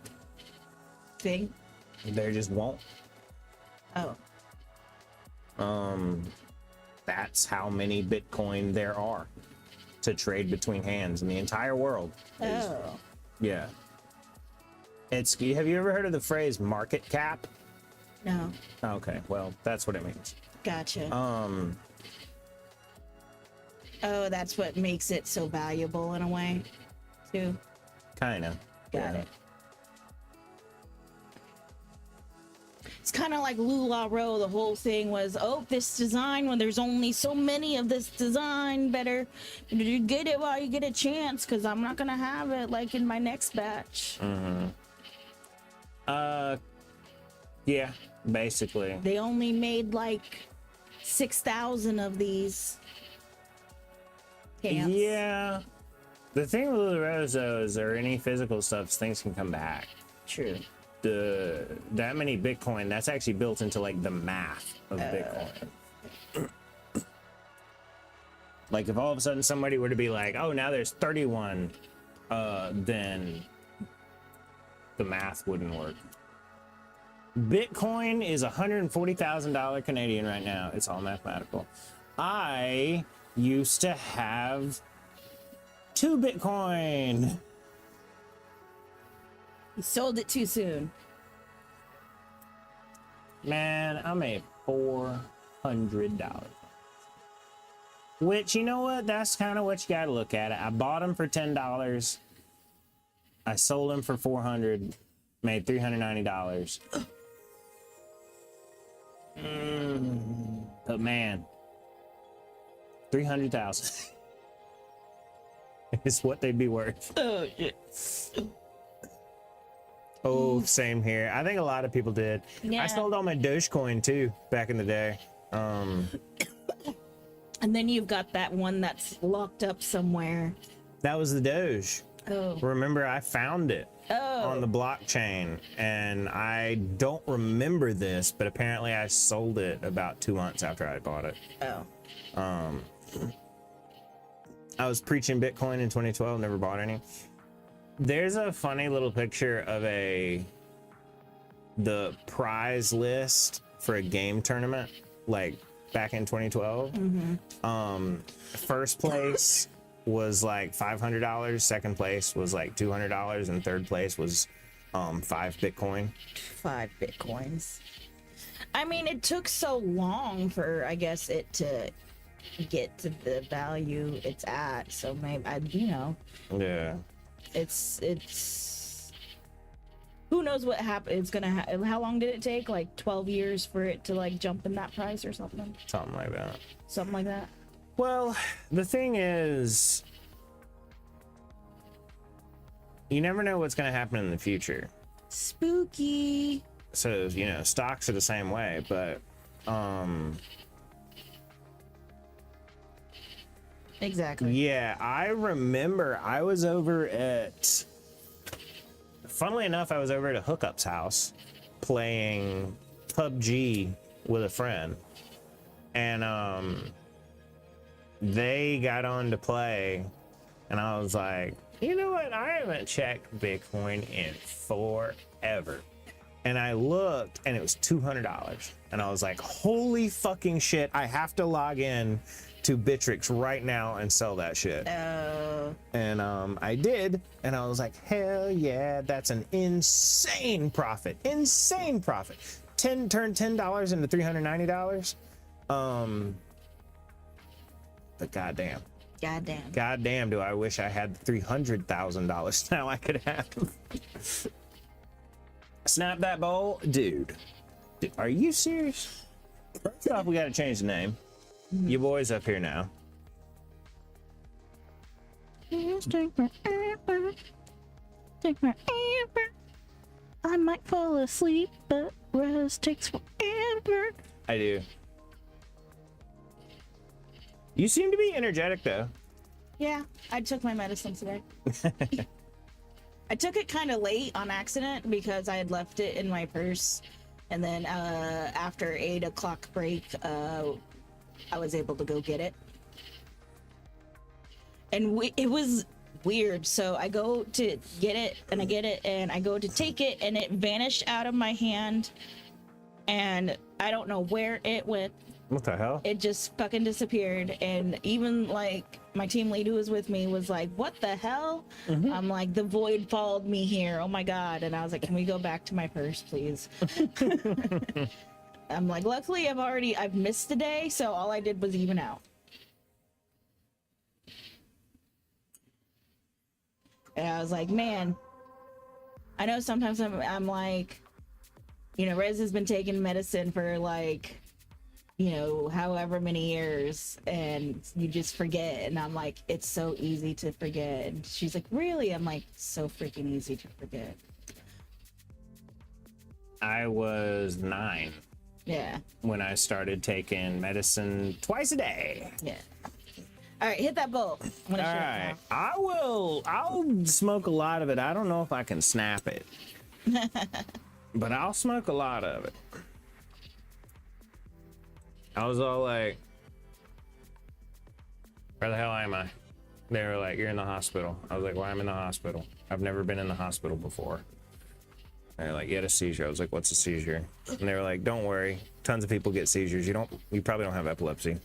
B: thing?
A: There just won't.
B: Oh.
A: That's how many Bitcoin there are to trade between hands in the entire world.
B: Oh.
A: Yeah. Have you ever heard of the phrase market cap?
B: No.
A: Okay, well, that's what it means.
B: Gotcha. Oh, that's what makes it so valuable in a way, too.
A: Kinda.
B: Got it. it's kind of like LuLaRoe. The whole thing was, oh, this design, when there's only so many of this design, better you get it while you get a chance, because I'm not gonna have it like in my next batch.
A: Yeah, basically.
B: They only made like 6,000 of these pants.
A: Yeah. The thing with LuLaRoe though is there any physical stuff, things can come back.
B: True.
A: That many Bitcoin, that's actually built into like the math of Bitcoin. Like if all of a sudden somebody were to be like, oh, now there's 31, then the math wouldn't work. Bitcoin is $140,000 Canadian right now. It's all mathematical. I used to have 2 Bitcoin.
B: You sold it too soon.
A: Man, I made $400. Which, you know what? That's kind of what you got to look at it. I bought them for $10. I sold them for $400. Made $390. But man, 300,000 is what they'd be worth.
B: Oh, shit.
A: Oh, same here. I think a lot of people did.
B: Yeah.
A: I sold all my Dogecoin too back in the day.
B: And then you've got that one that's locked up somewhere.
A: That was the Doge.
B: Oh.
A: Remember, I found it on the blockchain, and I don't remember this, but apparently I sold it about 2 months after I bought it.
B: Oh.
A: I was preaching Bitcoin in 2012, never bought any. There's a funny little picture of the prize list for a game tournament, like back in 2012. First place was like $500, second place was like $200, and third place was 5 Bitcoin.
B: 5 Bitcoins. I mean, it took so long for, I guess, it to get to the value it's at. So maybe,
A: Yeah.
B: it's who knows what happened. It's gonna how long did it take? Like 12 years for it to like jump in that price or something?
A: Something like that.
B: Something like that.
A: Well, the thing is, you never know what's going to happen in the future.
B: Spooky.
A: So, stocks are the same way, but
B: Exactly.
A: yeah, I remember I was over at, funnily enough, I was over at a hookup's house playing PUBG with a friend, and they got on to play, and I was like, you know what? I haven't checked Bitcoin in forever. And I looked, and it was $200. And I was like, holy fucking shit, I have to log in to Bittrex right now and sell that shit. And I did, and I was like, hell yeah, that's an insane profit. Insane profit. Turned $10 into $390. But goddamn, do I wish I had $300,000 now I could have. Snap that bowl, dude. Are you serious? First off, we gotta change the name. Your boy's up here now.
B: Take forever. I might fall asleep, but rest takes forever.
A: I do. You seem to be energetic though.
B: Yeah, I took my medicine today. I took it kind of late on accident because I had left it in my purse, and then after 8 o'clock break, I was able to go get it. And it was weird. So I go to get it, and I get it, and I go to take it, and it vanished out of my hand, and I don't know where it went.
A: What the hell?
B: It just fucking disappeared. And even like my team lead who was with me was like, what the hell? I'm like, the void followed me here, oh my god. And I was like, can we go back to my purse, please? I'm like, luckily I've missed a day, so all I did was even out. And I was like, man, I know sometimes I'm like, You know, Rez has been taking medicine for like, you know, however many years, and you just forget. And I'm like, it's so easy to forget. And she's like, really? I'm like, so freaking easy to forget.
A: I was 9
B: Yeah.
A: when I started taking medicine twice a day.
B: Yeah. All right, hit that bowl. I'm gonna
A: All
B: shut it
A: right,
B: now.
A: I'll smoke a lot of it. I don't know if I can snap it, but I'll smoke a lot of it. I was all like, where the hell am I? They were like, you're in the hospital. I was like, why am I in the hospital? I've never been in the hospital before. And they're like, you had a seizure. I was like, what's a seizure? And they were like, don't worry. Tons of people get seizures. You probably don't have epilepsy.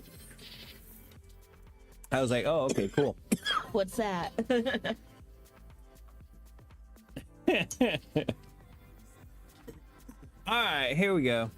A: I was like, oh, okay, cool.
B: What's that?
A: All right, here we go.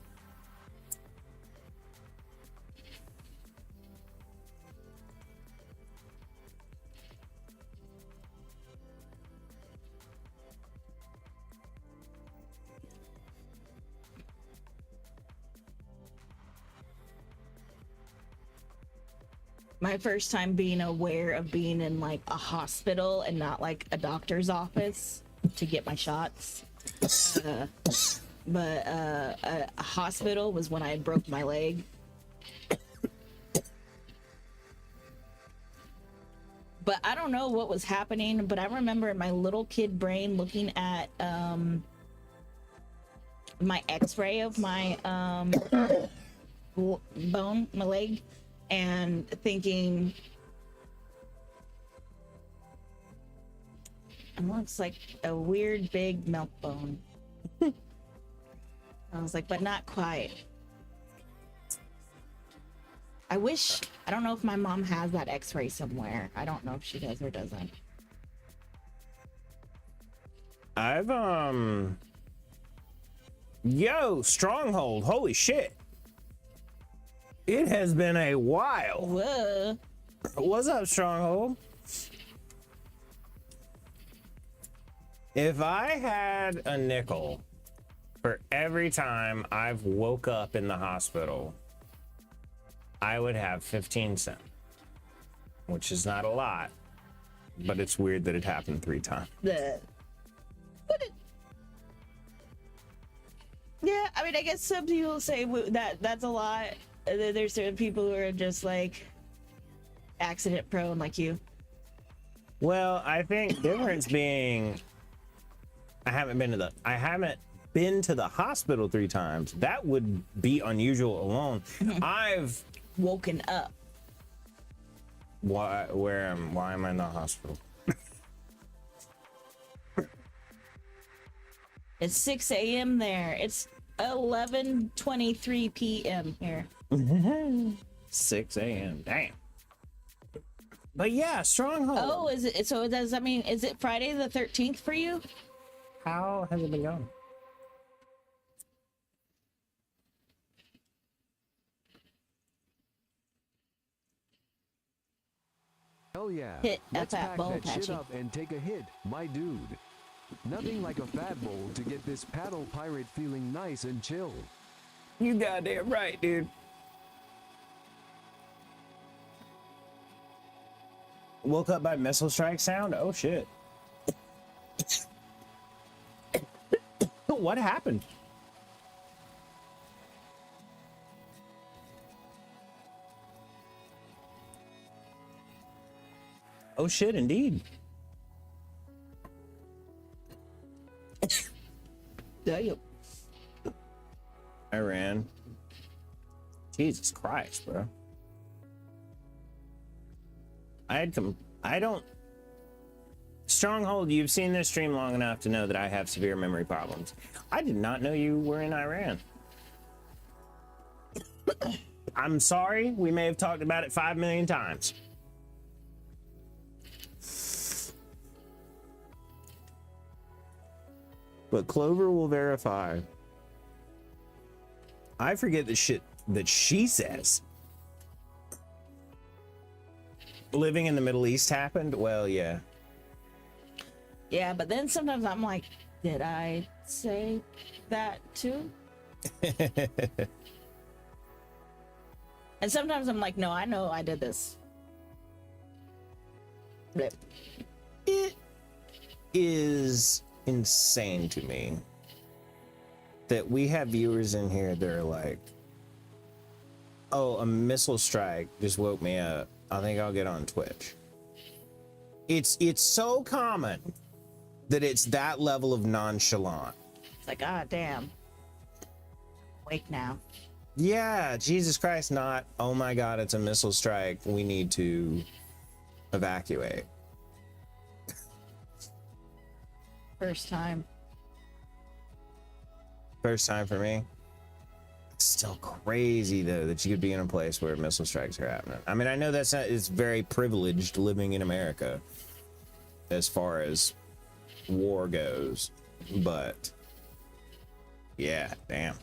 B: My first time being aware of being in like a hospital and not like a doctor's office to get my shots. But a hospital was when I broke my leg. But I don't know what was happening, but I remember in my little kid brain looking at my x-ray of my bone, my leg, and thinking, it looks like a weird big milk bone. I was like, but not quite. I wish, I don't know if my mom has that x-ray somewhere. I don't know if she does or doesn't.
A: I've yo, Stronghold, holy shit. It has been a while.
B: Whoa.
A: What's up, Stronghold? If I had a nickel for every time I've woke up in the hospital, I would have 15 cents, which is not a lot, but it's weird that it happened 3 times.
B: Yeah, I mean, I guess some people say that that's a lot. There's certain people who are just like accident prone, like you.
A: Well, I think difference being I haven't been to the hospital 3 times. That would be unusual alone. I've
B: Woken up.
A: why am I in the hospital?
B: It's 6 a.m. there. It's 11:23 p.m. here.
A: 6 a.m. Damn. But yeah, Stronghold.
B: Oh, is it? So does that mean, is it Friday the 13th for you?
A: How has it been going?
C: Hell yeah.
B: Hit
C: Let's
B: that
C: pack
B: bowl,
C: that shit
B: Patchy.
C: up and take a hit, my dude. Nothing like a fat bowl to get this paddle pirate feeling nice and chill.
A: You goddamn right, dude. Woke up by missile strike sound? Oh shit. What happened? Oh shit, indeed.
B: Damn.
A: I ran. Jesus Christ, bro. I don't. Stronghold, you've seen this stream long enough to know that I have severe memory problems. I did not know you were in Iran. I'm sorry, we may have talked about it 5 million times. But Clover will verify. I forget the shit that she says. Living in the Middle East happened? Well, yeah.
B: Yeah, but then sometimes I'm like, did I say that too? And sometimes I'm like, no, I know I did this. But
A: It is insane to me that we have viewers in here that are like, oh, a missile strike just woke me up. I think I'll get on Twitch. It's so common that it's that level of nonchalant.
B: it's like, ah, damn. Wake now.
A: Yeah, Jesus Christ, not, oh my God, it's a missile strike. We need to evacuate.
B: First time.
A: First time for me. It's still crazy though that you could be in a place where missile strikes are happening. I mean, I know that's not, it's very privileged living in America as far as war goes, but yeah, damn.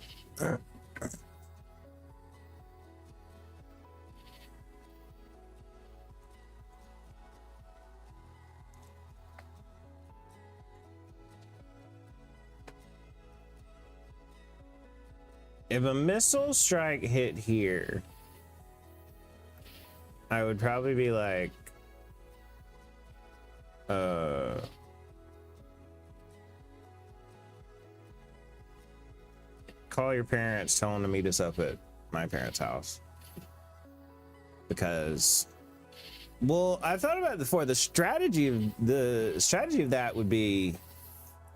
A: If a missile strike hit here, I would probably be like, call your parents, tell them to meet us up at my parents' house. Because, well, I thought about it before. The strategy of that would be,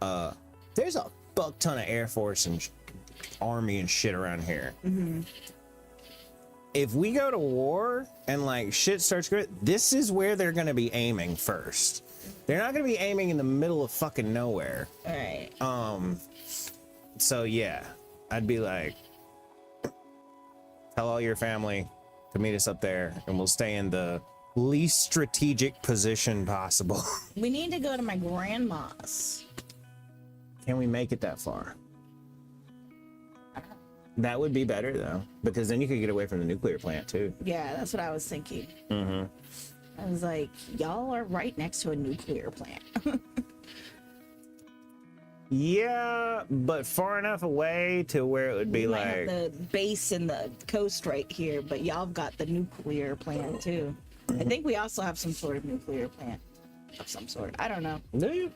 A: there's a fuck ton of Air Force and Army and shit around here.
B: Mm-hmm.
A: If we go to war and like shit starts going, this is where they're gonna be aiming first. They're not gonna be aiming in the middle of fucking nowhere.
B: All right.
A: So yeah, I'd be like, tell all your family to meet us up there, and we'll stay in the least strategic position possible.
B: We need to go to my grandma's.
A: Can we make it that far? That would be better though, because then you could get away from the nuclear plant too.
B: Yeah, that's what I was thinking.
A: Mm-hmm.
B: I was like, y'all are right next to a nuclear plant.
A: Yeah, but far enough away to where it would be
B: We might
A: like
B: have the base and the coast right here, but y'all have got the nuclear plant too. I think we also have some sort of nuclear plant of some sort. I don't know.
A: Do you?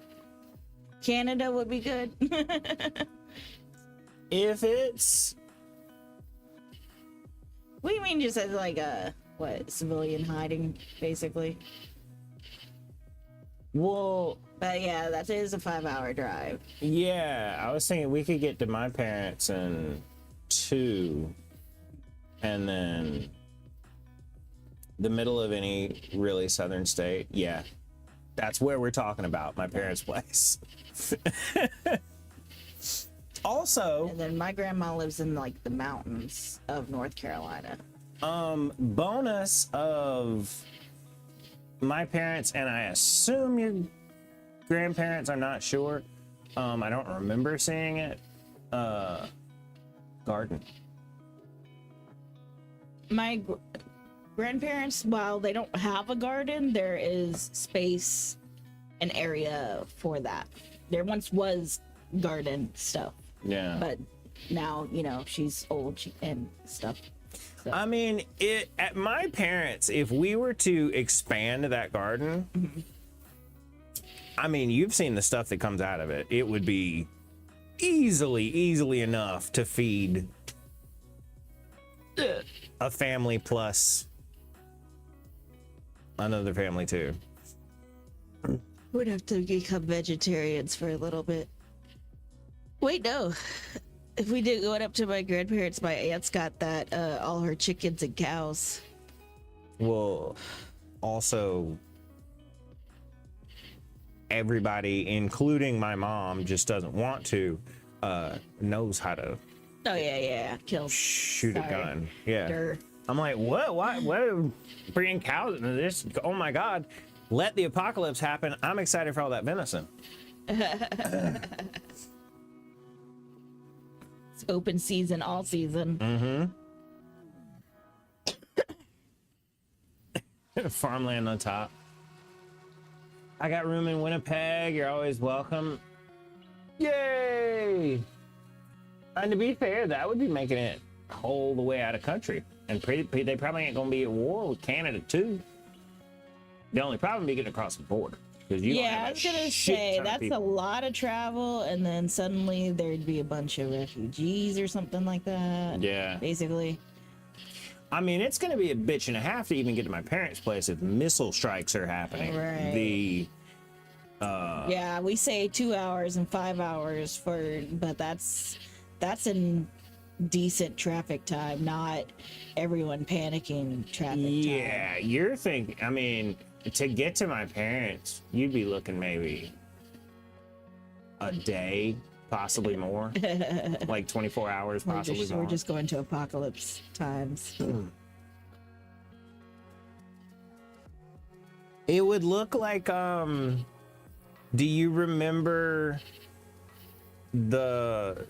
B: Canada would be good.
A: If it's
B: What do you mean just as like a, what, civilian hiding, basically?
A: well,
B: But yeah, that is a 5-hour drive.
A: yeah, I was thinking we could get to my parents in 2, and then the middle of any really southern state. Yeah, that's where we're talking about, my parents' place. Also,
B: And then my grandma lives in like the mountains of North Carolina.
A: bonus of my parents, and I assume your grandparents, I'm not sure. I don't remember seeing it. Garden.
B: My grandparents, while they don't have a garden, there is space and area for that. There once was garden stuff,
A: Yeah.
B: but now, you know, she's old and stuff. So.
A: I mean, at my parents, if we were to expand that garden,
B: Mm-hmm.
A: I mean, you've seen the stuff that comes out of it. It would be easily enough to feed a family plus another family too.
B: We'd have to become vegetarians for a little bit. Wait, no. If we did going up to my grandparents, my aunt's got that, all her chickens and cows.
A: Well, also, everybody, including my mom, just doesn't want to, knows how to
B: Oh, yeah. Kill.
A: shoot a
B: Sorry.
A: gun. Yeah.
B: Sure.
A: I'm like, what? What are bringing cows into this? Oh my God. Let the apocalypse happen. I'm excited for all that venison.
B: It's open season, all season.
A: Farmland on top. I got room in Winnipeg. You're always welcome. Yay! And to be fair, that would be making it all the way out of country. And they probably ain't gonna be at war with Canada too. The only problem be getting across the border.
B: Yeah, I was gonna say that's a lot of travel, and then suddenly there'd be a bunch of refugees or something like that.
A: Yeah.
B: Basically.
A: I mean, it's gonna be a bitch and a half to even get to my parents' place if missile strikes are happening.
B: Right. Yeah, we say 2 hours and 5 hours but that's in decent traffic time, not everyone panicking traffic time.
A: Yeah, you're thinking, I mean, to get to my parents, you'd be looking maybe a day, possibly more. Like 24 hours, possibly more.
B: We're just going to apocalypse times.
A: It would look like, do you remember the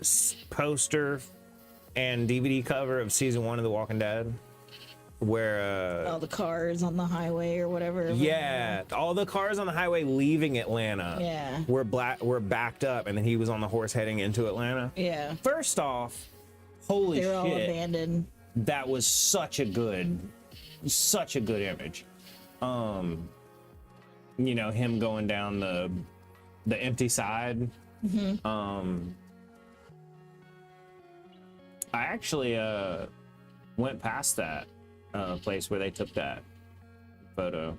A: poster and DVD cover of season 1 of The Walking Dead? Where
B: all the cars on the highway or whatever.
A: Yeah, all the cars on the highway leaving Atlanta.
B: Yeah.
A: Were backed up, and then he was on the horse heading into Atlanta.
B: Yeah.
A: First off, holy shit.
B: They're all abandoned.
A: That was such a good image. You know, him going down the empty side.
B: Mm-hmm.
A: I actually went past that place where they took that photo,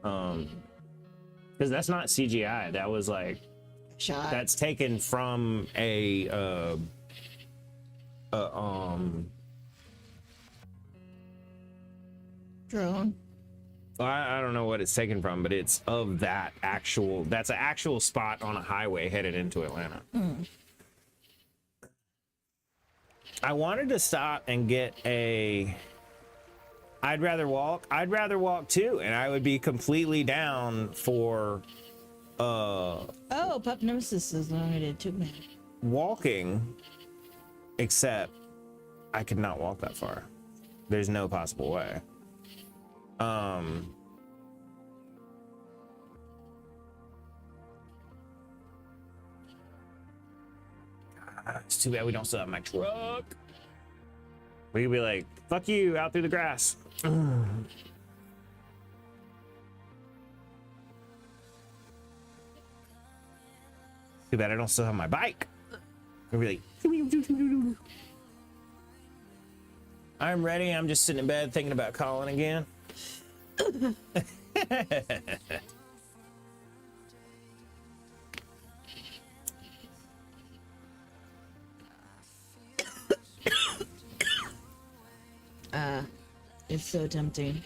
A: because that's not CGI. That was like
B: shot.
A: That's taken from a
B: drone.
A: I don't know what it's taken from, but it's of that's an actual spot on a highway headed into Atlanta. I wanted to stop and get I'd rather walk too, and I would be completely down for
B: Pup Nemesis is limited too, man.
A: Walking, except I could not walk that far. There's no possible way. It's too bad we don't still have my truck. We could be like, fuck you, out through the grass. Too bad I don't still have my bike. We'd be like, I'm ready. I'm just sitting in bed thinking about calling again.
B: It's so tempting.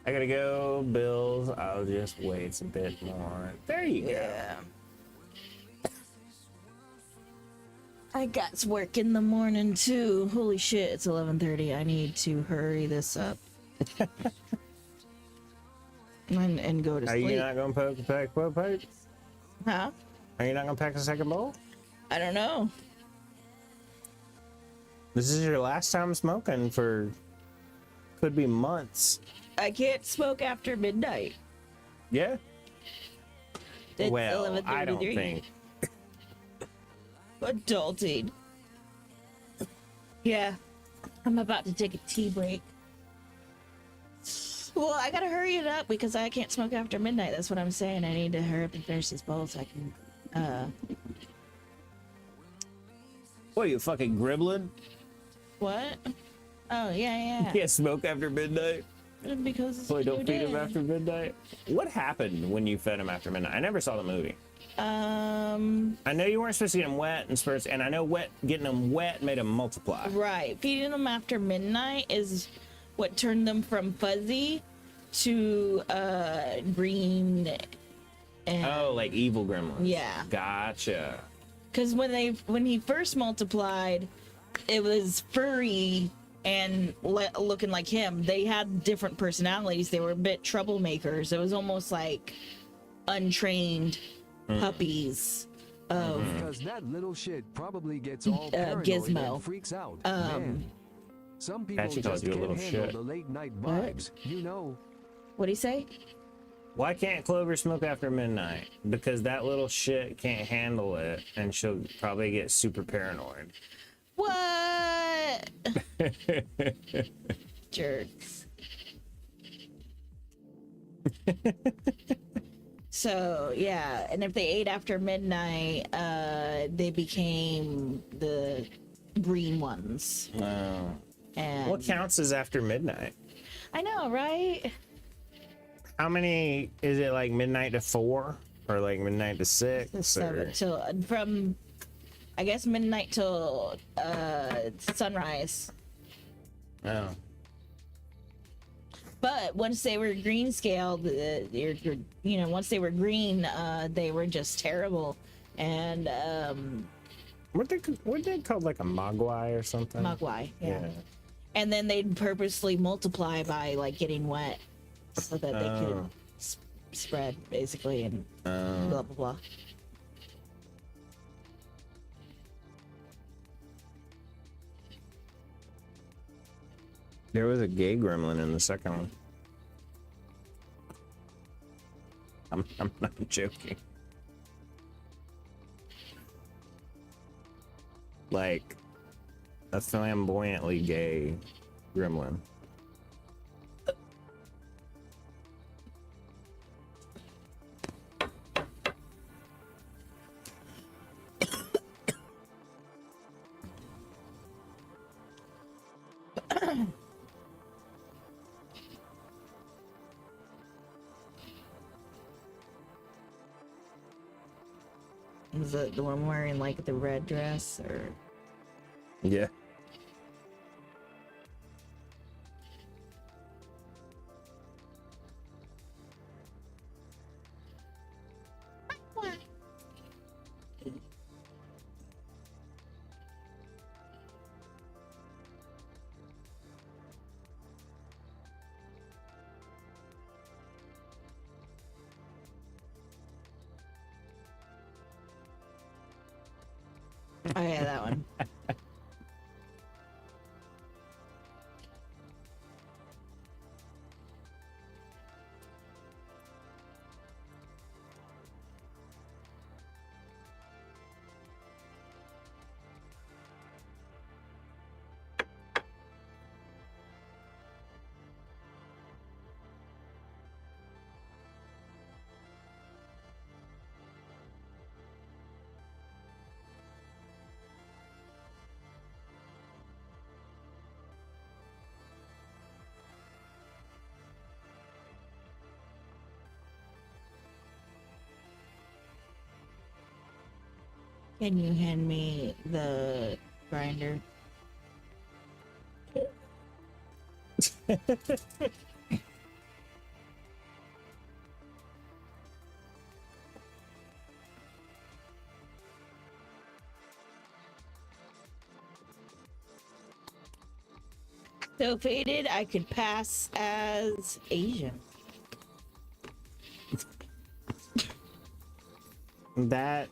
A: I gotta go, Bills. I'll just wait a bit more. There you go.
B: Yeah. I got work in the morning too. Holy shit, it's 11:30. I need to hurry this up. and go to sleep.
A: Are you not gonna pack what pipe?
B: Huh?
A: Are you not gonna pack a second bowl?
B: I don't know.
A: This is your last time smoking for could be months.
B: I can't smoke after midnight.
A: Yeah.
B: It's
A: Well, I don't
B: 11:33.
A: think.
B: Adulting. Yeah. I'm about to take a tea break. Well, I gotta hurry it up because I can't smoke after midnight. That's what I'm saying. I need to hurry up and finish this bowl so I can,
A: What are you fucking gribbling?
B: What? Oh, yeah.
A: You can't smoke after midnight.
B: Because it's
A: Boy, don't feed him
B: dead.
A: after midnight. What happened when you fed him after midnight? I never saw the movie. I know you weren't supposed to get them wet and spurts, and I know getting them wet made them multiply.
B: Right. Feeding them after midnight is what turned them from fuzzy to green. And,
A: Oh, like evil gremlins.
B: Yeah.
A: Gotcha.
B: Because when he first multiplied, it was furry and looking like him. They had different personalities. They were a bit troublemakers. It was almost like untrained puppies of
C: Because that little shit probably gets all paranoid
B: Gizmo.
C: and freaks out. Man. Some people
A: Patchy
C: just
A: calls you a
C: can't
A: little
C: handle
A: shit.
C: the late night
B: What?
C: vibes, you know.
B: What'd he say?
A: Why can't Clover smoke after midnight? Because that little shit can't handle it, and she'll probably get super paranoid.
B: What? Jerks. So yeah, and if they ate after midnight, they became the green ones.
A: Oh.
B: And
A: What counts as after midnight?
B: I know, right?
A: How many is it? Like midnight to 4, or like midnight to 6?
B: Seven till from, I guess midnight till sunrise.
A: Oh.
B: But once they were green scaled, once they were green, they were just terrible. And
A: What they called, like a mogwai or something?
B: Mogwai, yeah. And then they'd purposely multiply by like getting wet, so that they could spread basically, and blah blah blah.
A: There was a gay gremlin in the second one. I'm not joking. Like a flamboyantly gay gremlin.
B: Is it the one wearing like the red dress, or?
A: Yeah.
B: Oh yeah, that one. Can you hand me the grinder? So faded, I could pass as Asian.
A: That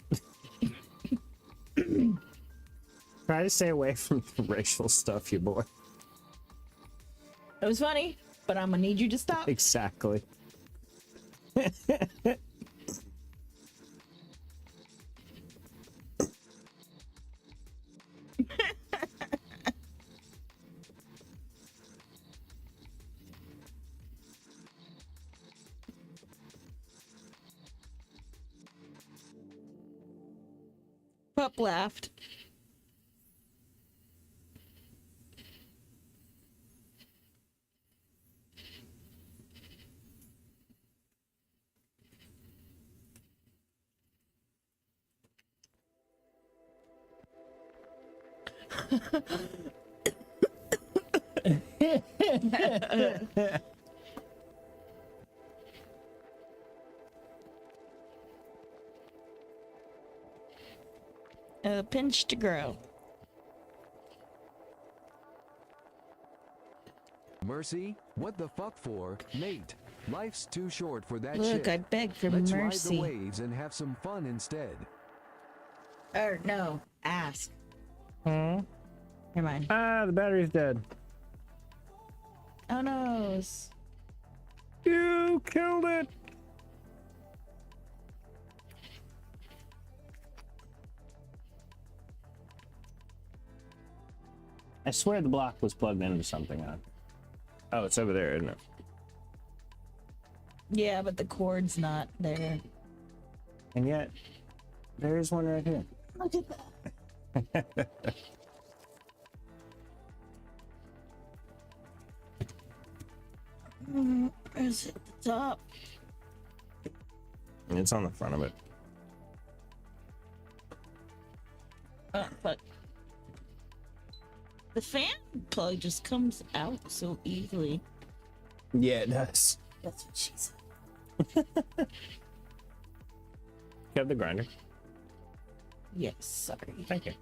A: try to stay away from the racial stuff, you boy.
B: It was funny, but I'm gonna need you to stop.
A: Exactly.
B: Pup laughed. A pinch to grow.
C: Mercy? What the fuck for? Nate, life's too short for that
B: Look,
C: shit.
B: I begged for
C: Let's ride the
B: mercy.
C: waves and have some fun instead.
B: Or no, ask.
A: Hmm?
B: Never mind.
A: Ah, the battery's dead.
B: Oh no.
A: You killed it. I swear the block was plugged into something. Oh, it's over there, isn't it?
B: Yeah, but the cord's not there.
A: And yet, there is one right here.
B: Look at that. Is it the top?
A: It's on the front of it.
B: But the fan plug just comes out so easily.
A: Yeah, it does.
B: That's what she said.
A: You have the grinder.
B: Yes, sorry.
A: Thank you.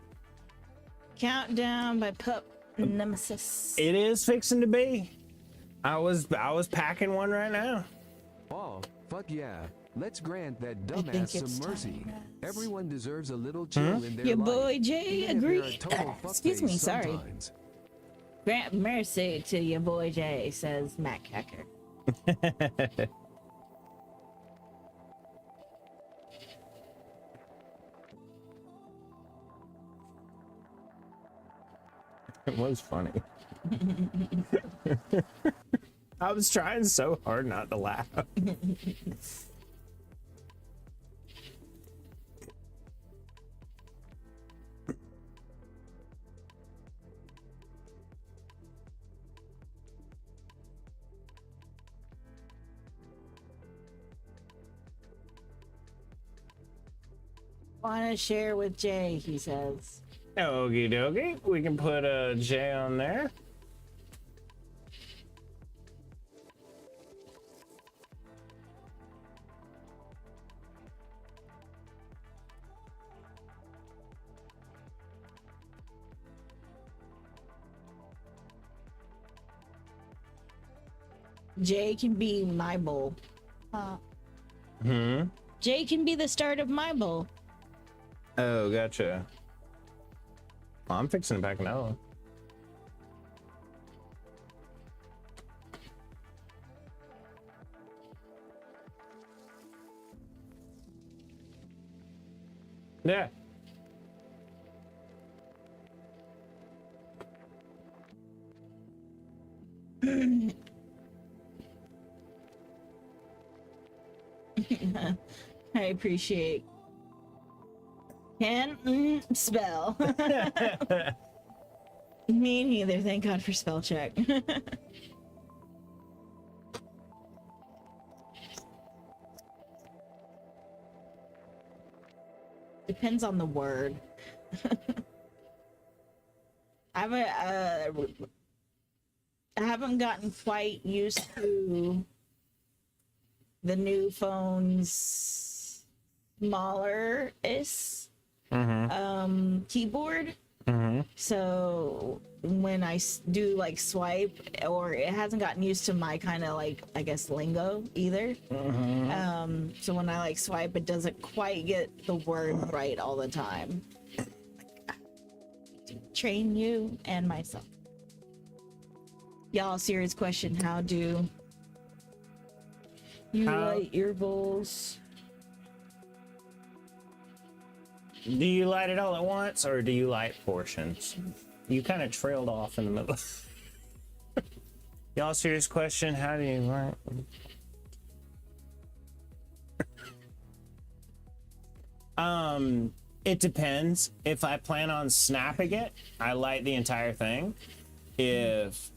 B: Countdown by Pup Nemesis.
A: It is fixing to be. I was packing one right now.
C: Oh, fuck yeah. Let's grant that
B: I think
C: dumbass
B: it's
C: some mercy.
B: time, guys.
C: Everyone deserves a little chill in their
B: Your
C: life.
B: boy Jay
C: even if you're a
B: agreed.
C: total
B: Excuse me,
C: fuckface
B: sorry.
C: sometimes.
B: Grant mercy to your boy Jay, says Mac Hacker.
A: It was funny. I was trying so hard not to laugh.
B: Want to share with Jay, he says.
A: Okie dokie. We can put a J on there.
B: Jay can be my bowl. Jay can be the start of my bowl.
A: Oh, gotcha. Well, I'm fixing to pack another one. Yeah.
B: I appreciate. Can spell. Me neither. Thank God for spell check. Depends on the word. I haven't gotten quite used to the new phone's smaller-ish keyboard. So when I do like swipe, or it hasn't gotten used to my kind of like, I guess, lingo either. So when I like swipe, it doesn't quite get the word right all the time. To train you and myself. Y'all, serious question. How do you light your bowls?
A: Do you light it all at once, or do you light portions? You kind of trailed off in the middle. Y'all, serious question. How do you light? It depends. If I plan on snapping it, I light the entire thing. If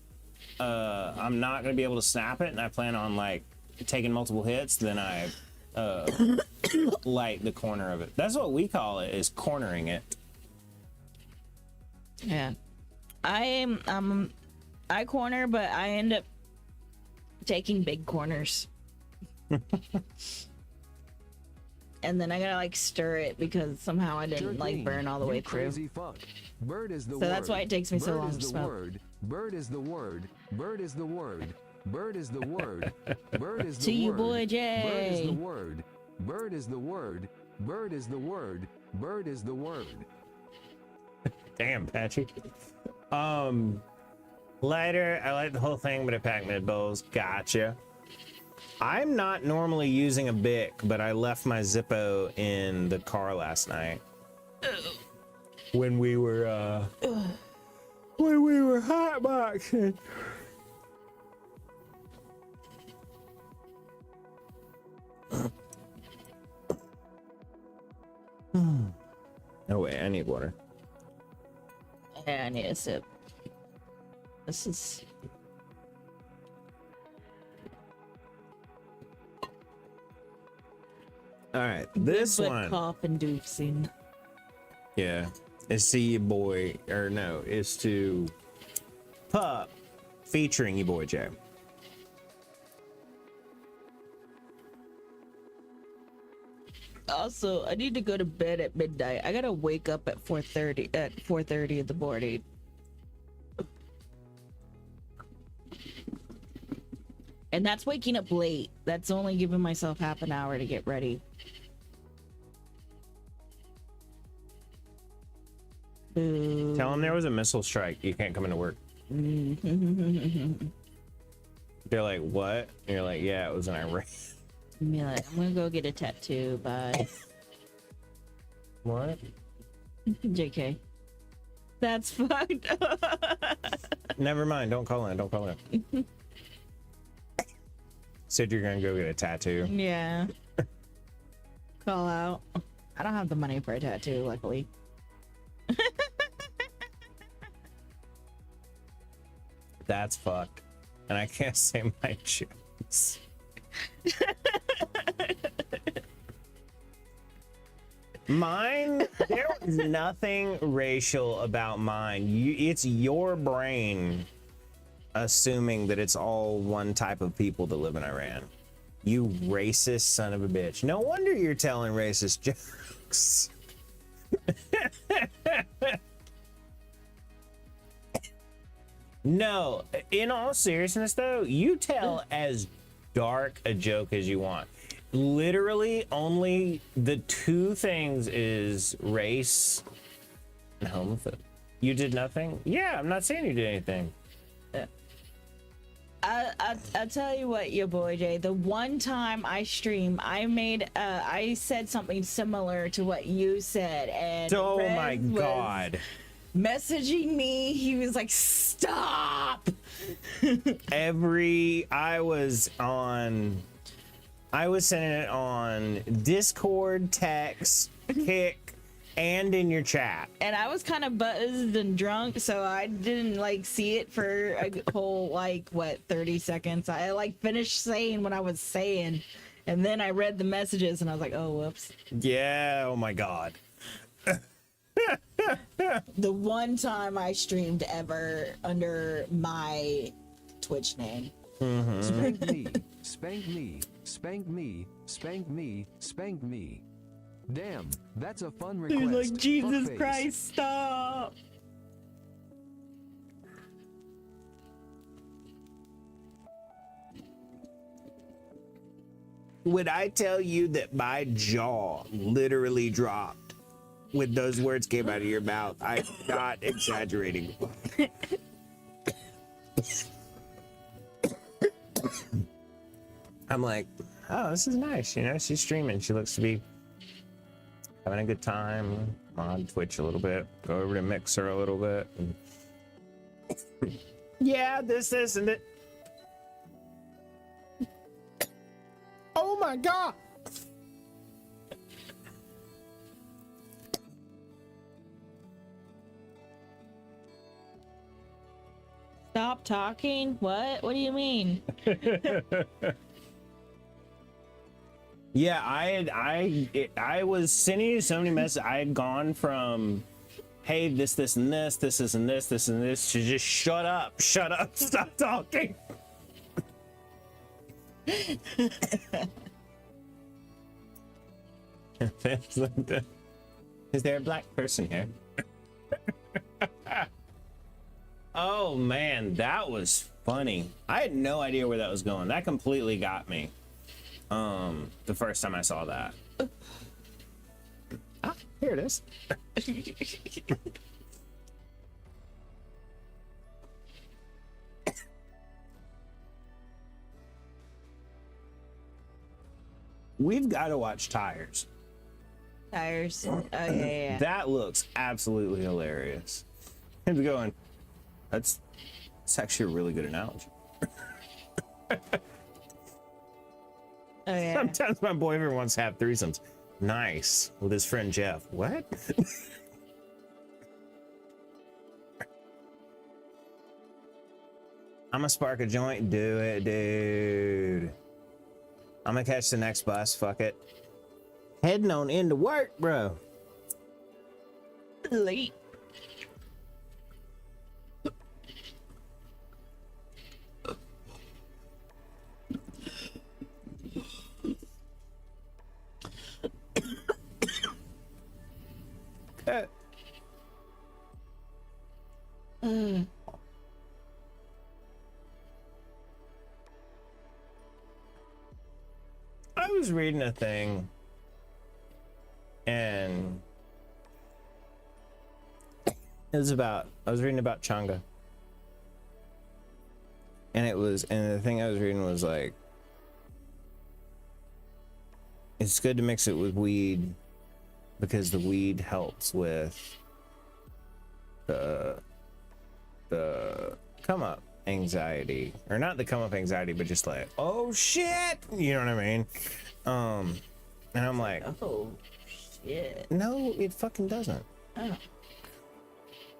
A: I'm not gonna be able to snap it and I plan on like taking multiple hits, then I light the corner of it. That's what we call it, is cornering it.
B: Yeah. I corner, but I end up taking big corners. And then I gotta like stir it because somehow I didn't like burn all the way through.
C: Crazy fuck. Bird is the
B: So
C: word.
B: that's why it takes me so
C: Bird
B: long
C: is
B: to
C: the
B: smoke.
C: word. Bird is the word. Bird is the word. Bird is the word. Bird is the
B: To you,
C: word.
B: boy
C: Bird is
B: Jay.
C: the word. Bird is the word. Bird is the word. Bird is the word.
A: Damn, Patchy. Lighter, I like the whole thing, but I pack mid bowls. Gotcha. I'm not normally using a Bic, but I left my Zippo in the car last night. When we were hotboxing. Oh wait, I need water.
B: Yeah, I need a sip. This is.
A: All right, this
B: good
A: one.
B: Cough inducing.
A: Yeah, is to your boy, or no, is to Pup featuring your boy Jay.
B: Also, I need to go to bed at midnight. I gotta wake up at 4:30 in the morning. And that's waking up late. That's only giving myself half an hour to get ready. Boo.
A: Tell him there was a missile strike. You can't come into work. They're like, what? And you're like, yeah, it was in Iran.
B: Be like, I'm gonna go get a tattoo. Bye.
A: What?
B: JK. That's fucked up.
A: Never mind. Don't call in. Don't call in. Said you're gonna go get a tattoo.
B: Yeah. Call out. I don't have the money for a tattoo, luckily.
A: That's fucked. And I can't say my jokes. Mine, there was nothing racial about mine. It's your brain assuming that it's all one type of people that live in Iran. You racist son of a bitch. No wonder you're telling racist jokes. No, in all seriousness though, you tell as dark a joke as you want. Literally only the two things is race and homophobia. You did nothing? Yeah, I'm not saying you did anything.
B: I'll tell you what, your boy Jay, the one time I streamed, I said something similar to what you said, and
A: Oh
B: Rez
A: my
B: was
A: god.
B: messaging me. He was like, stop.
A: I was sending it on Discord, text, Kick, and in your chat.
B: And I was kind of buzzed and drunk, so I didn't like see it for a whole 30 seconds. I finished saying what I was saying, and then I read the messages and I was like, oh whoops.
A: Yeah, oh my god.
B: The one time I streamed ever under my Twitch name.
C: Spank me, spank me, spank me, spank me, spank me. Damn, that's a fun request.
B: He's like, Jesus
C: Fuckface.
B: Christ, stop.
A: Would I tell you that my jaw literally dropped when those words came out of your mouth? I'm not exaggerating. I'm like, oh, this is nice. You know, she's streaming. She looks to be having a good time. I'm on Twitch a little bit. Go over to Mixer a little bit. Yeah, this and it. Oh my god.
B: Stop talking? What? What do you mean?
A: Yeah, I was sending you so many messages. I had gone from, hey, this and this, this and this, this and this, to just shut up, stop talking. Is there a black person here? Oh man, that was funny. I had no idea where that was going. That completely got me. The first time I saw that. Ah, here it is. We've got to watch Tires.
B: Tires. Oh yeah.
A: That looks absolutely hilarious. Him going, that's actually a really good analogy.
B: Oh yeah.
A: Sometimes my boyfriend wants to have threesomes. Nice. With his friend Jeff. What? I'm gonna spark a joint. Do it, dude. I'm gonna catch the next bus. Fuck it. Heading on into work, bro.
B: Late.
A: I was reading a thing and I was reading about Changa. And the thing I was reading was like, it's good to mix it with weed because the weed helps with the come up anxiety, or not the come up anxiety, but just like, oh shit, you know what I mean? And I'm like,
B: Oh shit.
A: no, it fucking doesn't.
B: Oh.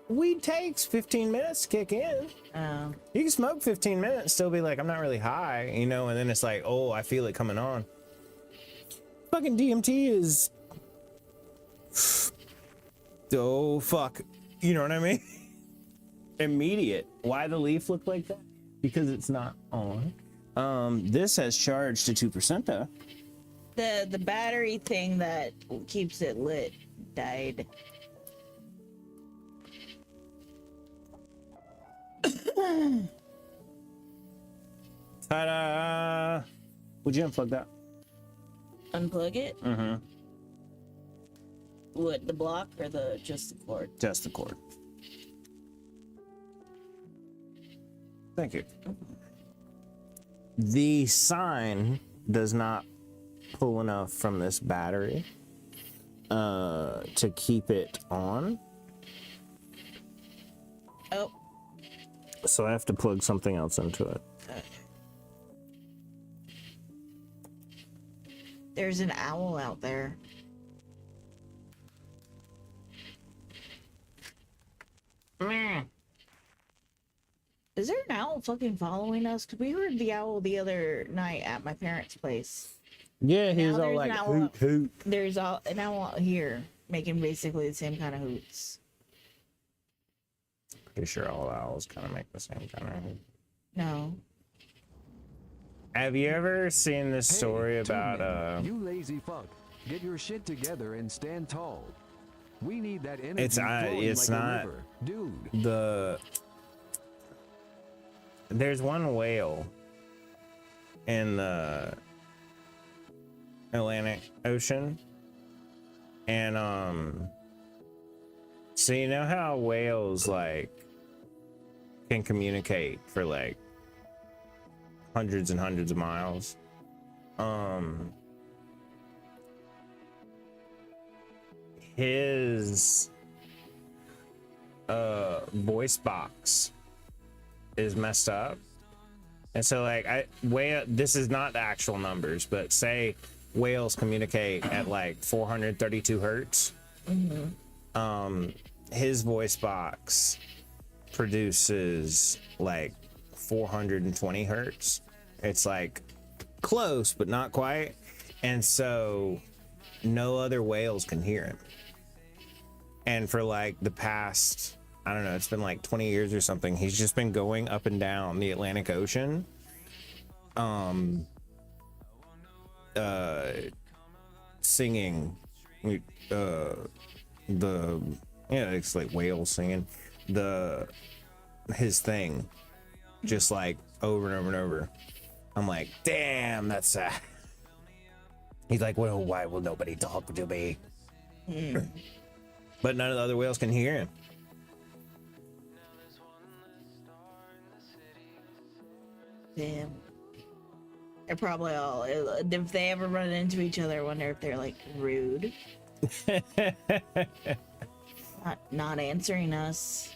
A: Weed takes 15 minutes to kick in.
B: Oh.
A: You can smoke 15 minutes, still be like, I'm not really high, you know, and then it's like, oh, I feel it coming on. Fucking DMT is, oh fuck, you know what I mean? Immediate. Why the leaf look like that? Because it's not on. This has charged to 2% though.
B: The battery thing that keeps it lit died.
A: Ta-da! Would you unplug that?
B: Unplug it?
A: Mm-hmm.
B: What, the block or just the cord?
A: Just the cord. Thank you. The sign does not pull enough from this battery to keep it on.
B: Oh.
A: So I have to plug something else into it.
B: There's an owl out there. Is there an owl fucking following us? Because we heard the owl the other night at my parents' place.
A: Yeah, he was
B: Now
A: all
B: there's
A: like,
B: an owl
A: hoot,
B: out-
A: hoot.
B: There's an owl out here making basically the same kind of hoots.
A: Pretty sure all owls kind of make the same kind of hoot.
B: No.
A: Have you ever seen this
C: Hey,
A: story
C: Two
A: about,
C: Men, you lazy fuck. Get your shit together and stand tall. We need that energy
A: It's
C: flowing like
A: not-
C: a river. Dude.
A: there's one whale in the Atlantic Ocean, and so you know how whales like can communicate for like hundreds and hundreds of miles. His voice box is messed up, and so like this is not the actual numbers, but say whales communicate at like 432 hertz. His voice box produces like 420 hertz. It's like close but not quite, and so no other whales can hear him. And for like the past, I don't know, it's been like 20 years or something, he's just been going up and down the Atlantic Ocean, singing it's like whales singing his thing, just like over and over and over. I'm like, damn, that's sad. He's like, well, why will nobody talk to me? But none of the other whales can hear him.
B: Damn. They're probably all. If they ever run into each other, I wonder if they're like rude, not answering us.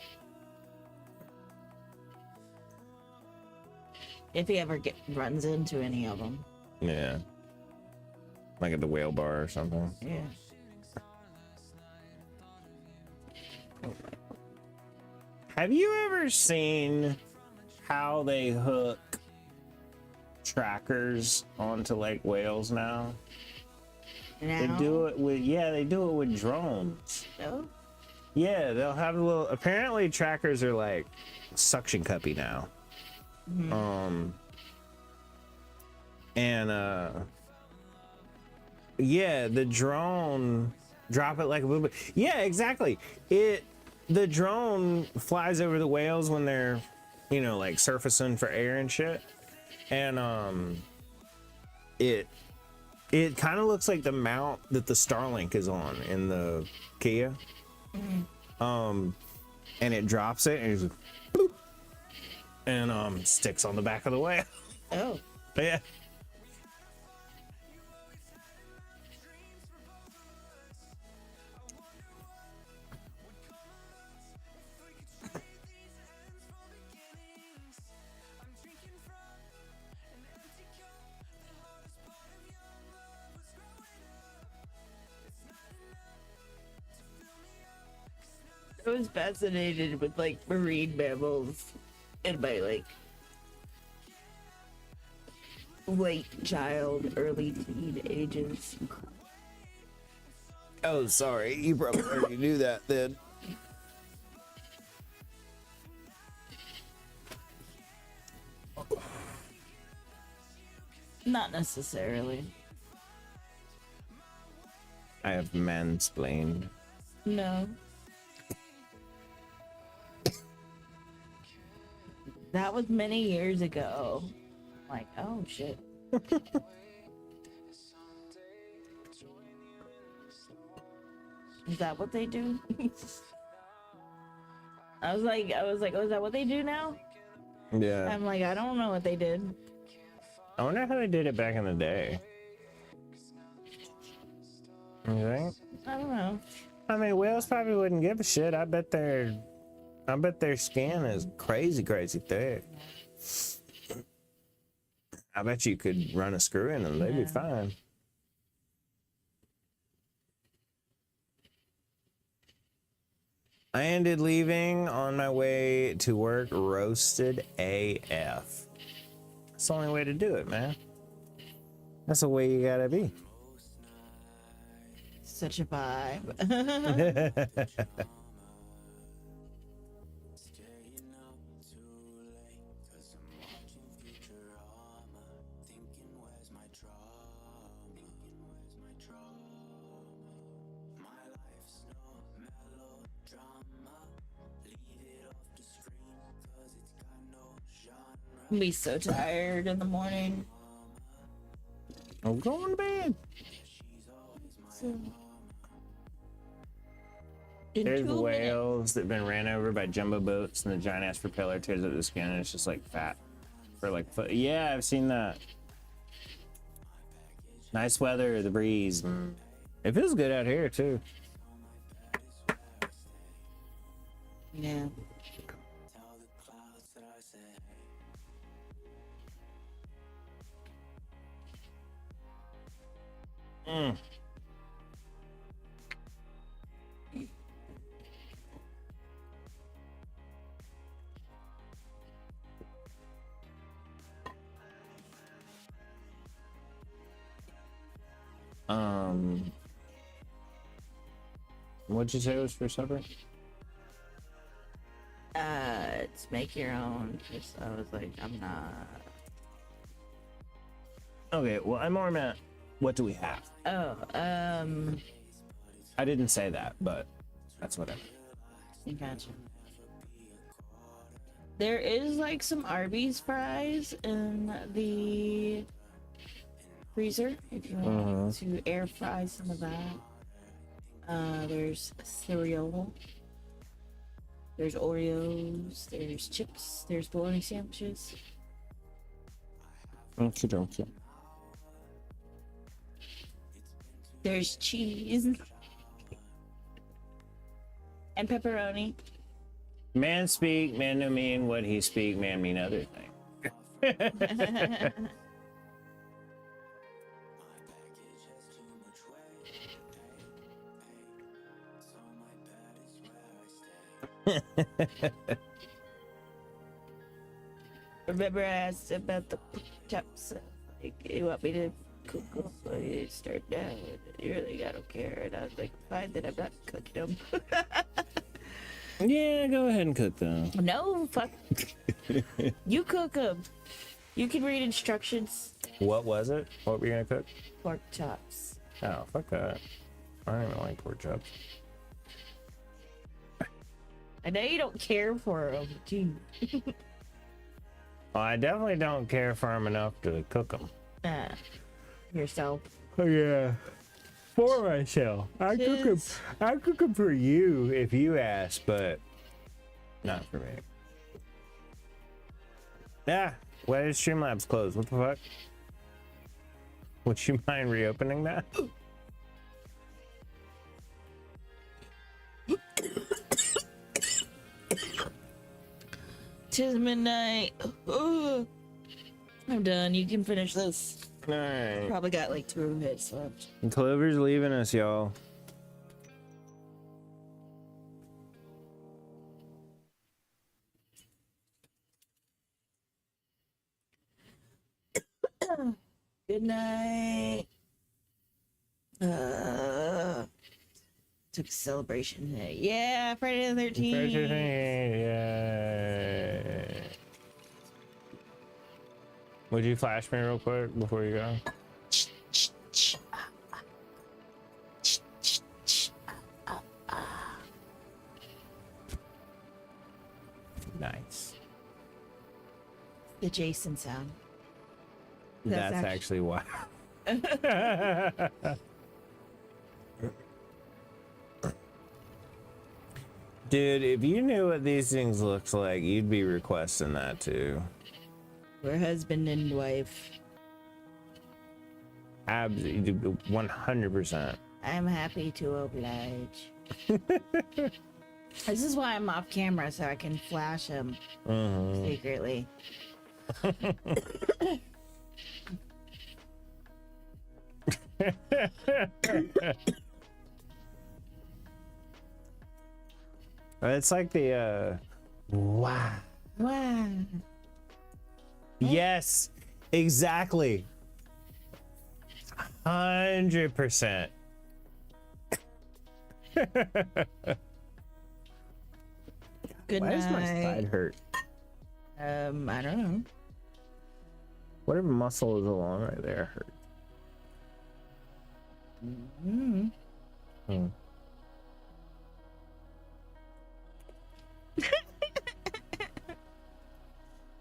B: If he ever runs into any of them.
A: Yeah. Like at the whale bar or something.
B: Yeah.
A: Have you ever seen how they hook trackers onto like whales now?
B: Now?
A: They do it with drones.
B: Oh.
A: Yeah, they'll have a little. Apparently, trackers are like suction cuppy now.
B: Mm-hmm.
A: Yeah, the drone drop it like a little bit. Yeah, exactly. The drone flies over the whales when they're, like surfacing for air and shit, and it kind of looks like the mount that the Starlink is on in the Kia. And it drops it and it's like, boop, and sticks on the back of the whale.
B: Oh.
A: Yeah.
B: I was fascinated with like marine mammals in my like late child, early teen ages.
A: Oh, sorry. You probably already knew that then.
B: Not necessarily.
A: I have mansplained.
B: No. That was many years ago. Like, oh shit. Is that what they do? I was like, oh, is that what they do now?
A: Yeah.
B: I'm like, I don't know what they did.
A: I wonder how they did it back in the day. You think?
B: I don't know.
A: I mean, whales probably wouldn't give a shit. I bet their skin is crazy thick. I bet you could run a screw in them. They'd be fine. I ended leaving on my way to work roasted AF. That's the only way to do it, man. That's the way you gotta be.
B: Such a vibe. I'm be so tired in the morning.
A: I'm going to bed.
B: So,
A: There's whales that have been ran over by jumbo boats, and the giant ass propeller tears up the skin, and it's just like fat for like foot. Yeah, I've seen that. Nice weather, the breeze. It feels good out here too.
B: Yeah.
A: What'd you say it was for supper?
B: It's make your own. Just I was like, I'm not.
A: Okay, well, I'm more meant, what do we have?
B: Oh,
A: I didn't say that, but that's what I meant.
B: Gotcha. There is like some Arby's fries in the freezer if you want to air fry some of that. There's cereal. There's Oreos. There's chips. There's bologna sandwiches.
A: Okay.
B: There's cheese and pepperoni.
A: Man speak, man no mean what he speak, man mean other thing.
B: Remember I asked about the pork chops? Like, you want me to cook them? So you start now. You're like, I don't care. And I was like, fine, then I'm not cooking them.
A: Yeah, go ahead and cook them.
B: No, fuck. You cook them. You can read instructions.
A: What was it? What were you gonna cook?
B: Pork chops.
A: Oh, fuck that. I don't even like pork chops.
B: I know you don't care for them. Gee.
A: Well, I definitely don't care for them enough to cook them.
B: Yourself.
A: Oh yeah, for myself. I cook them for you if you ask, but not for me. Yeah, why is Streamlabs closed? What the fuck? Would you mind reopening that?
B: Tis midnight. Ugh. I'm done. You can finish this.
A: All right.
B: Probably got like 2 minutes left.
A: Clover's leaving us, y'all.
B: Good night. Took a celebration today. Yeah, Friday the 13th.
A: Yeah. Would you flash me real quick before you go? Nice.
B: The Jason sound.
A: That's actually why. Dude, if you knew what these things looks like, you'd be requesting that too.
B: We're husband and wife.
A: Absolutely, 100%.
B: I'm happy to oblige. This is why I'm off camera, so I can flash him secretly.
A: It's like the wow.
B: Wow.
A: Yes, exactly. 100%.
B: Good
A: Why
B: night.
A: does my side hurt?
B: I don't know.
A: Whatever muscle is along right there hurt.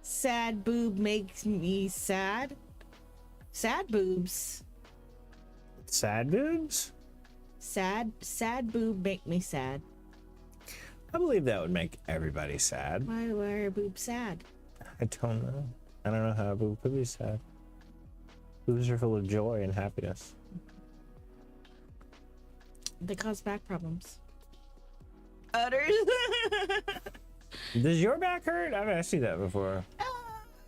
B: Sad boob makes me sad. Sad boobs.
A: Sad boobs?
B: Sad boob make me sad.
A: I believe that would make everybody sad.
B: Why are boobs sad?
A: I don't know. I don't know how a boob could be sad. Boobs are full of joy and happiness.
B: They cause back problems. Utters.
A: Does your back hurt? I've asked you that before.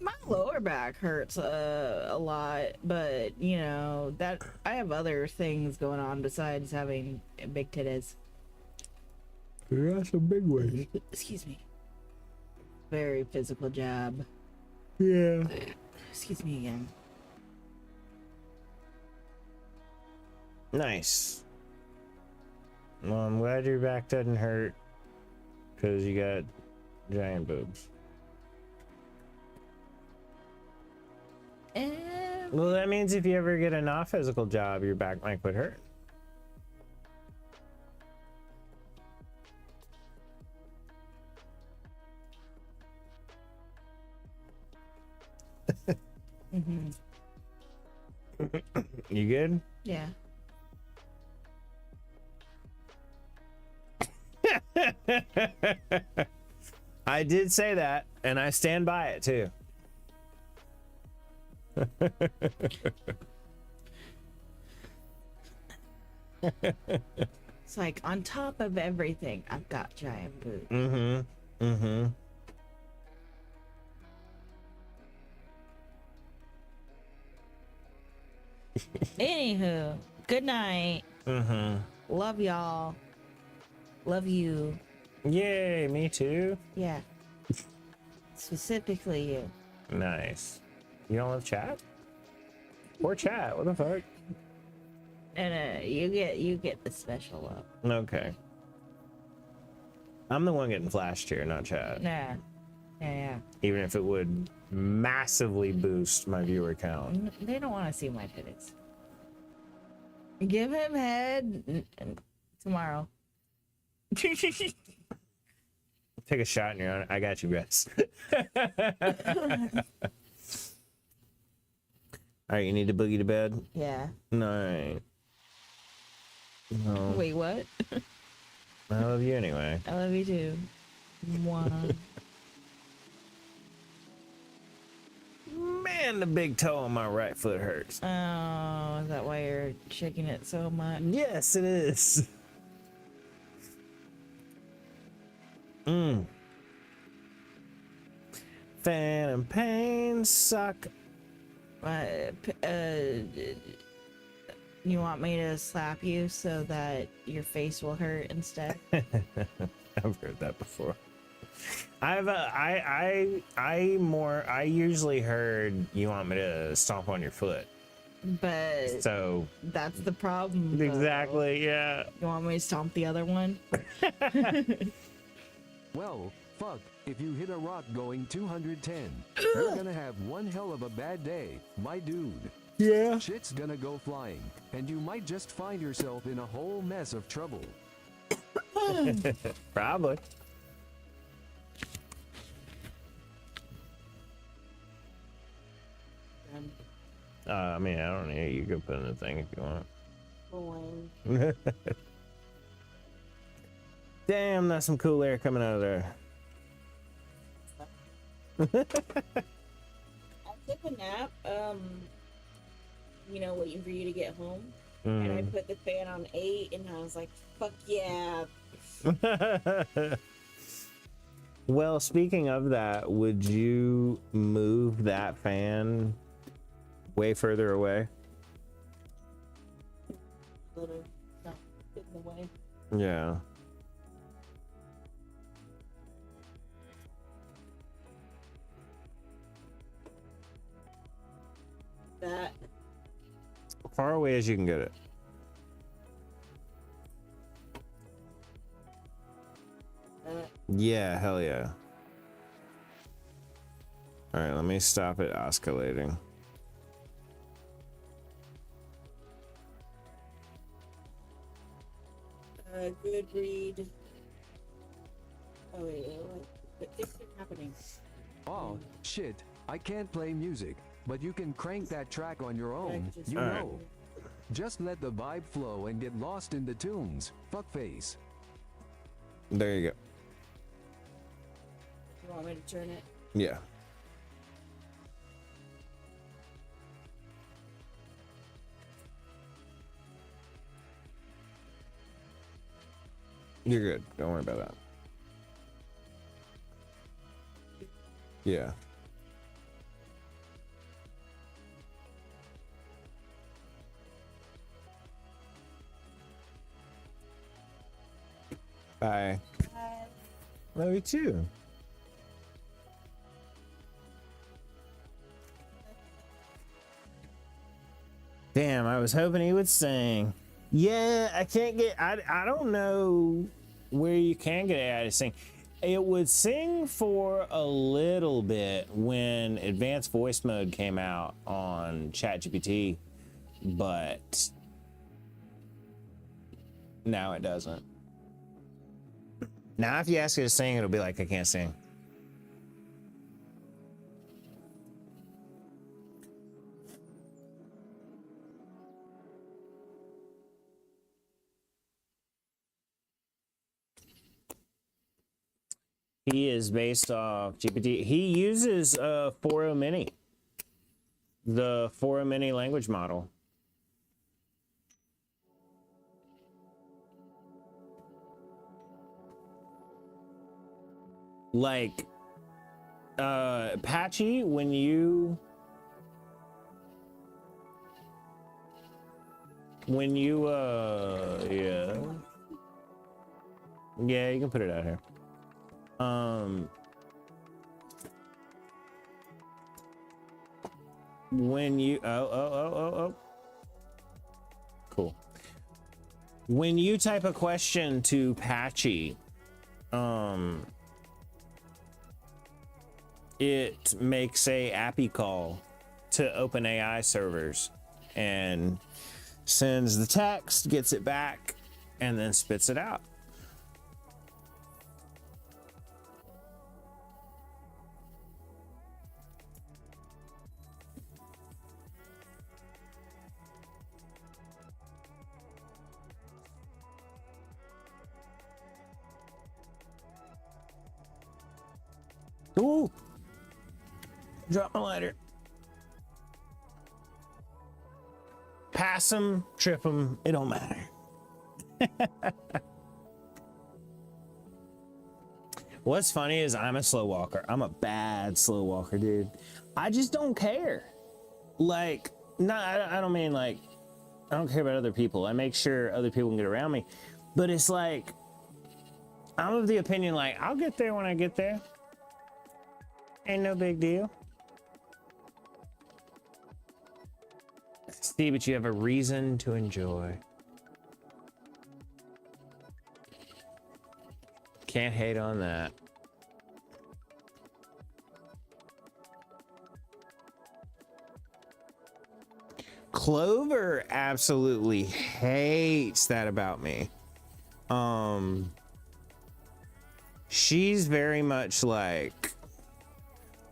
B: My lower back hurts a lot, but you know that I have other things going on besides having big titties.
A: You got some big ones.
B: Excuse me. Very physical job.
A: Yeah.
B: Excuse me again.
A: Nice. Well, I'm glad your back doesn't hurt because you got giant boobs. Well, that means if you ever get a not physical job, your back might quit hurt. You good?
B: Yeah.
A: I did say that, and I stand by it too.
B: It's like on top of everything, I've got giant boobs.
A: Mm-hmm. Mm-hmm.
B: Anywho, good night.
A: Mm-hmm.
B: Love y'all. Love you.
A: Yay, me too.
B: Yeah. Specifically you.
A: Nice. You don't love chat? Or chat? What the fuck?
B: And you get the special love.
A: Okay. I'm the one getting flashed here, not chat.
B: Yeah. Yeah.
A: Even if it would massively boost my viewer count.
B: They don't want to see my titties. Give him head tomorrow.
A: Take a shot in your own. I got you guys. All right, you need to boogie to bed?
B: Yeah.
A: No. No.
B: Wait, what?
A: I love you anyway.
B: I love you too. Mwah.
A: Man, the big toe on my right foot hurts.
B: Oh, is that why you're shaking it so much?
A: Yes, it is. Phantom pain suck.
B: You want me to slap you so that your face will hurt instead?
A: I've heard that before. I usually heard you want me to stomp on your foot.
B: But
A: So
B: that's the problem. Though.
A: exactly, yeah.
B: You want me to stomp the other one?
C: Well, fuck, if you hit a rock going 210, you're gonna have one hell of a bad day, my dude.
A: Yeah.
C: Shit's gonna go flying, and you might just find yourself in a whole mess of trouble.
A: Probably. I mean, I don't know. You can put in the thing if you want. Damn, that's some cool air coming out of there.
B: I took a nap, waiting for you to get home. And I put the fan on 8 and I was like, fuck yeah.
A: Well, speaking of that, would you move that fan way further away?
B: Little not in the way.
A: Yeah.
B: That
A: Far away as you can get it. Yeah, hell yeah. All right, let me stop it oscillating.
B: good read. Oh wait, what things are happening?
C: Oh, shit, I can't play music, but you can crank that track on your own, you
A: All right.
C: know. Just let the vibe flow and get lost in the tunes, fuckface.
A: There you go.
B: You want me to turn it?
A: Yeah. You're good. Don't worry about that. Yeah. Bye.
B: Bye.
A: Love you too. Damn, I was hoping he would sing. Yeah, I can't get. I don't know where you can get AI to sing. It would sing for a little bit when advanced voice mode came out on ChatGPT, but now it doesn't. Now, if you ask it to sing, it'll be like, I can't sing. He is based off GPT. He uses 4.0 Mini, the 4.0 Mini language model. Like, Patchy, when you yeah. Yeah, you can put it out here. When you cool. When you type a question to Patchy, it makes a API call to OpenAI servers and sends the text, gets it back, and then spits it out. Ooh! Drop my lighter. Pass them, trip them, it don't matter. What's funny is I'm a slow walker. I'm a bad slow walker, dude. I just don't care. Like, I don't mean like, I don't care about other people. I make sure other people can get around me. But it's like, I'm of the opinion like, I'll get there when I get there. Ain't no big deal. See, but you have a reason to enjoy. Can't hate on that. Clover absolutely hates that about me. She's very much like,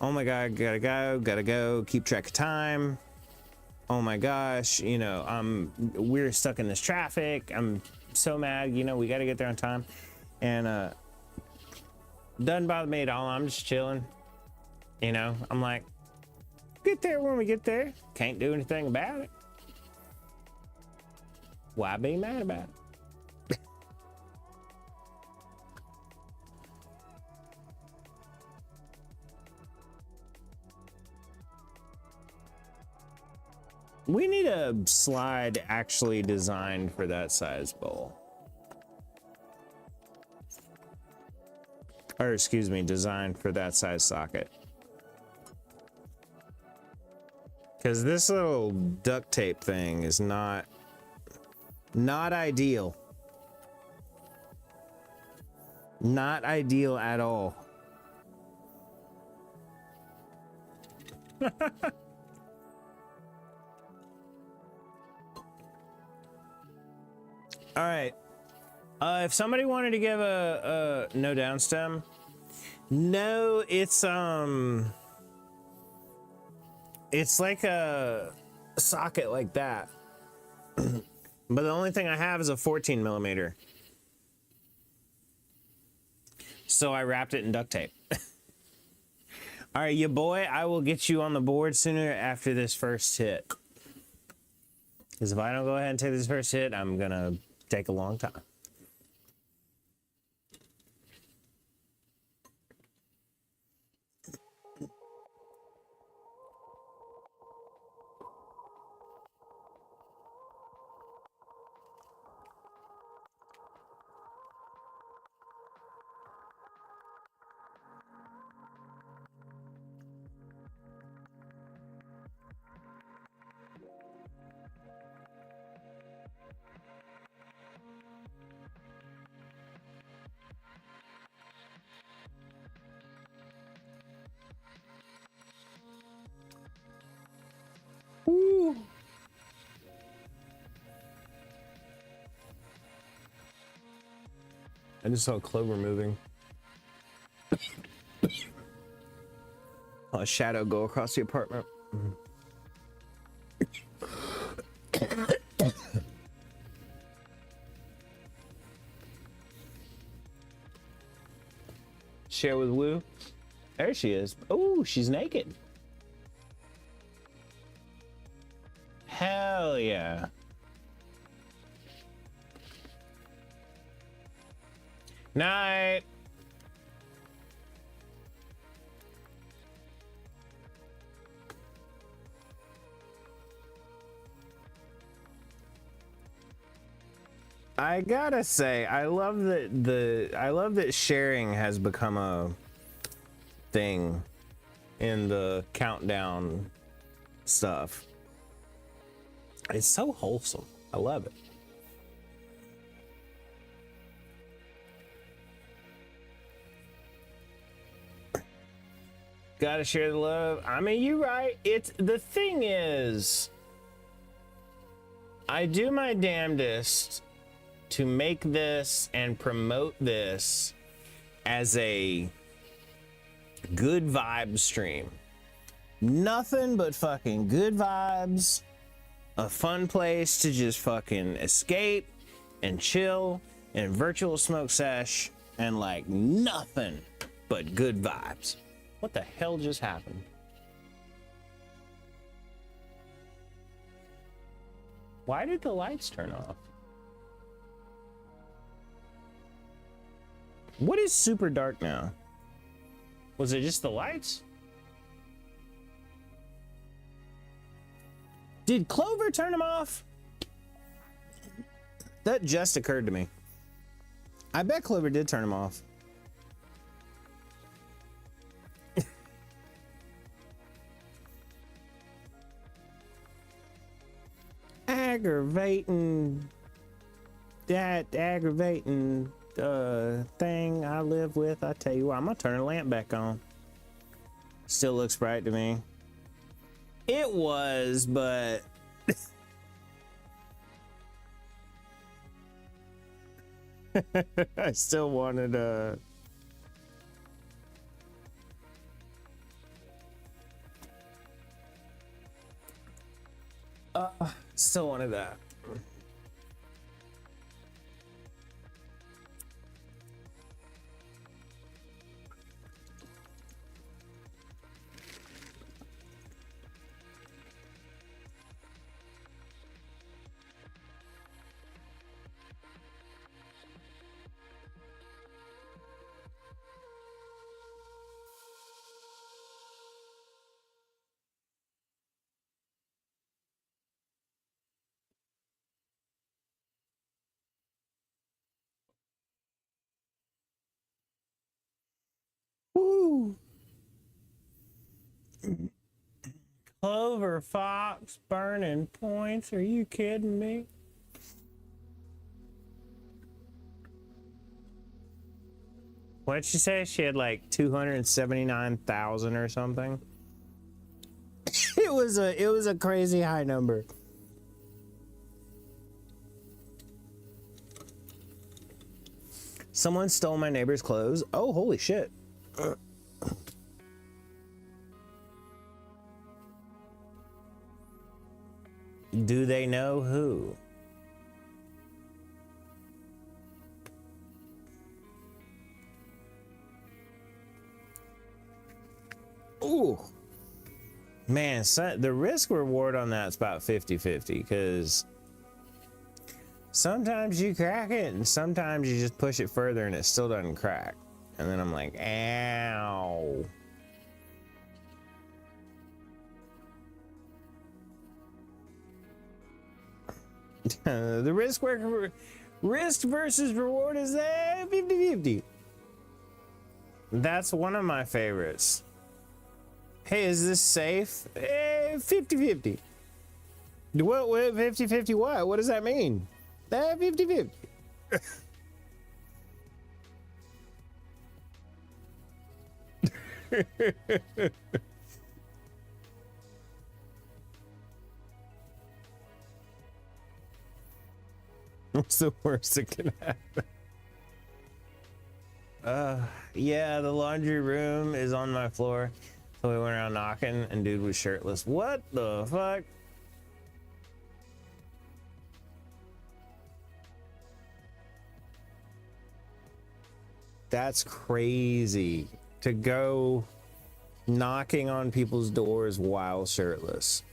A: oh my God, gotta go, keep track of time. Oh my gosh, you know, we're stuck in this traffic. I'm so mad, you know, we gotta get there on time. And doesn't bother me at all. I'm just chilling. You know, I'm like, get there when we get there. Can't do anything about it. Why be mad about it? We need a slide actually designed for that size bowl. Or excuse me, designed for that size socket. Because this little duct tape thing is not ideal. Not ideal at all. All right. If somebody wanted to give a no downstem, no, it's like a socket like that, but the only thing I have is a 14 millimeter. So I wrapped it in duct tape. All right, you boy, I will get you on the board sooner after this first hit. Because if I don't go ahead and take this first hit, I'm gonna take a long time. Ooh. I just saw Clover moving. A shadow go across the apartment. Share with Woo. There she is. Oh, she's naked. Hell yeah. Night. I gotta say, I love that sharing has become a thing in the countdown stuff. It's so wholesome. I love it. Gotta share the love. I mean, you're right. It's the thing is, I do my damnedest to make this and promote this as a good vibe stream. Nothing but fucking good vibes, a fun place to just fucking escape and chill and virtual smoke sesh and like nothing but good vibes. What the hell just happened? Why did the lights turn off? What is super dark now? Was it just the lights? Did Clover turn them off? That just occurred to me. I bet Clover did turn them off. Aggravating. That aggravating thing I live with. I tell you what, I'm gonna turn the lamp back on. Still looks bright to me. It was, but I still wanted still wanted that. Woo! Clover Fox burning points. Are you kidding me? What did she say? She had like 279,000 or something. It was a crazy high number. Someone stole my neighbor's clothes. Oh, holy shit. Do they know who? Ooh. Man, the risk reward on that's about 50-50 because sometimes you crack it and sometimes you just push it further and it still doesn't crack. And then I'm like, ow. The risk versus reward is 50-50. That's one of my favorites. Hey, is this safe? 50-50. What 50-50 what? What does that mean? 50-50. What's the worst that can happen? Yeah, the laundry room is on my floor. So we went around knocking and dude was shirtless. What the fuck? That's crazy to go knocking on people's doors while shirtless.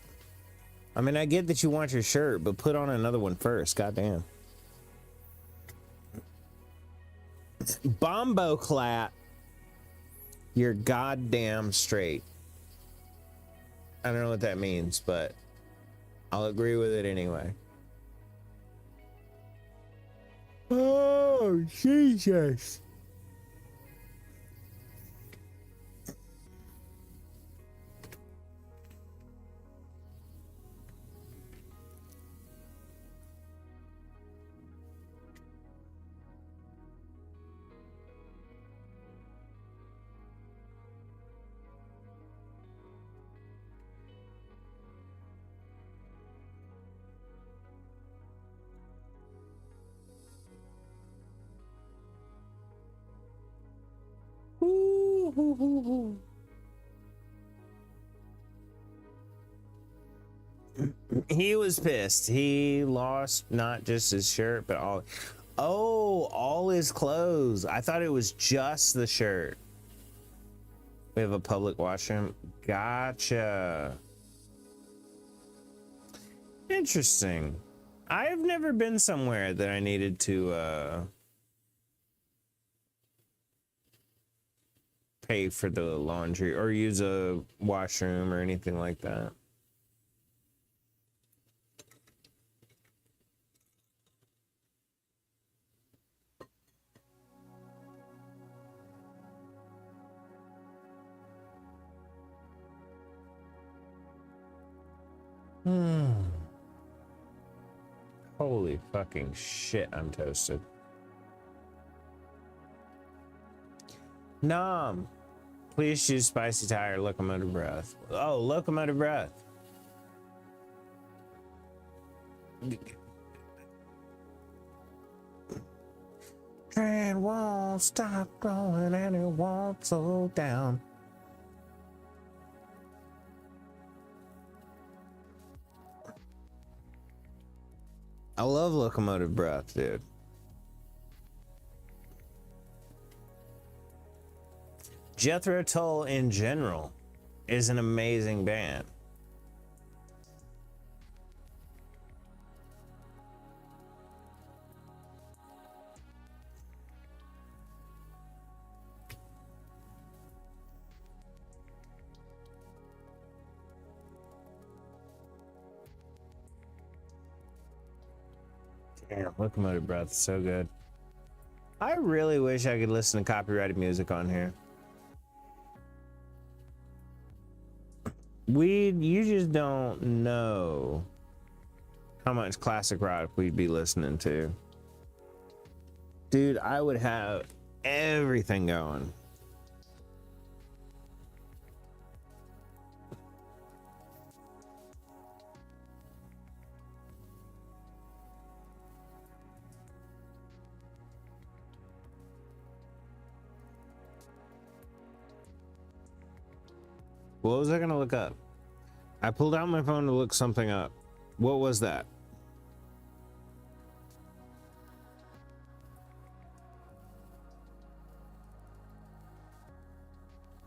A: I mean, I get that you want your shirt, but put on another one first. Goddamn. Bombo clap. You're goddamn straight. I don't know what that means, but I'll agree with it anyway. Oh, Jesus. He was pissed. He lost not just his shirt, but all his clothes. I thought it was just the shirt. We have a public washroom. Gotcha. Interesting. I have never been somewhere that I needed to pay for the laundry or use a washroom or anything like that. Holy fucking shit, I'm toasted. Nom, please choose spicy Thai or locomotive breath. Oh, locomotive breath. Train won't stop going and it won't slow down. I love locomotive breath, dude. Jethro Tull in general is an amazing band. Damn, locomotive breath is so good. I really wish I could listen to copyrighted music on here. You just don't know how much classic rock we'd be listening to. Dude, I would have everything going. What was I gonna look up? I pulled out my phone to look something up. What was that?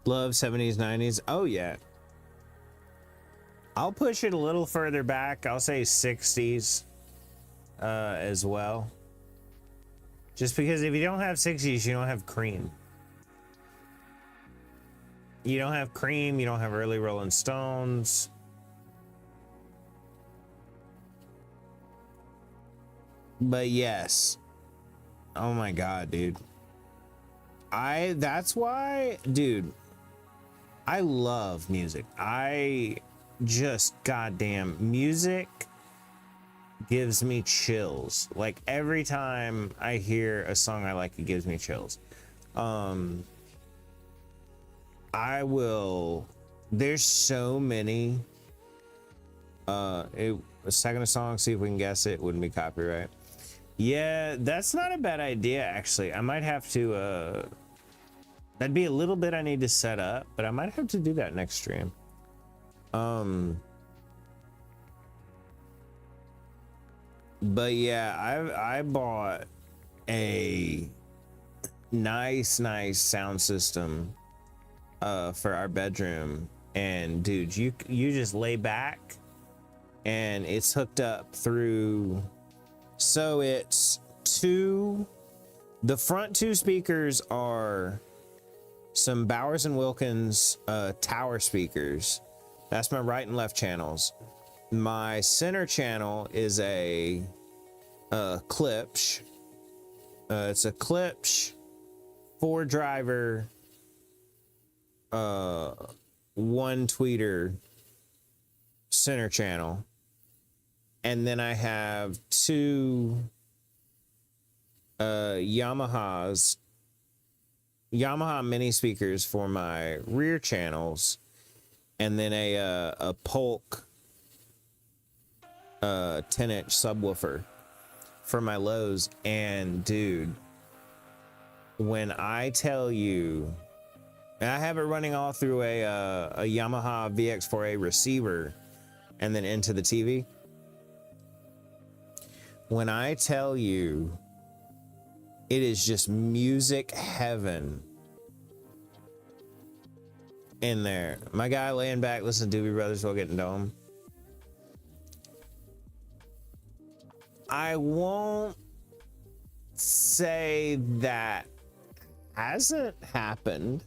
A: Love 70s, 90s. Oh yeah. I'll push it a little further back. I'll say 60s as well. Just because if you don't have 60s, you don't have Cream. You don't have Cream, you don't have early Rolling Stones. But yes. Oh my God, dude. That's why, dude, I love music. Goddamn, music gives me chills. Like every time I hear a song I like, it gives me chills. There's so many. A second song, see if we can guess it. Wouldn't be copyright. Yeah, that's not a bad idea, actually. I might have to, that'd be a little bit I need to set up, but I might have to do that next stream. But yeah, I bought a nice sound system for our bedroom, and dude, you just lay back and it's hooked up through, so it's the front two speakers are some Bowers and Wilkins tower speakers. That's my right and left channels. My center channel is a Klipsch, It's a Klipsch 4-driver, 1-tweeter center channel. And then I have 2 Yamaha mini speakers for my rear channels, and then a Polk 10-inch subwoofer for my lows. And dude, when I tell you, and I have it running all through a Yamaha VX4A receiver and then into the TV. When I tell you, it is just music heaven in there. My guy laying back, listening to Doobie Brothers while getting dome. I won't say that hasn't happened.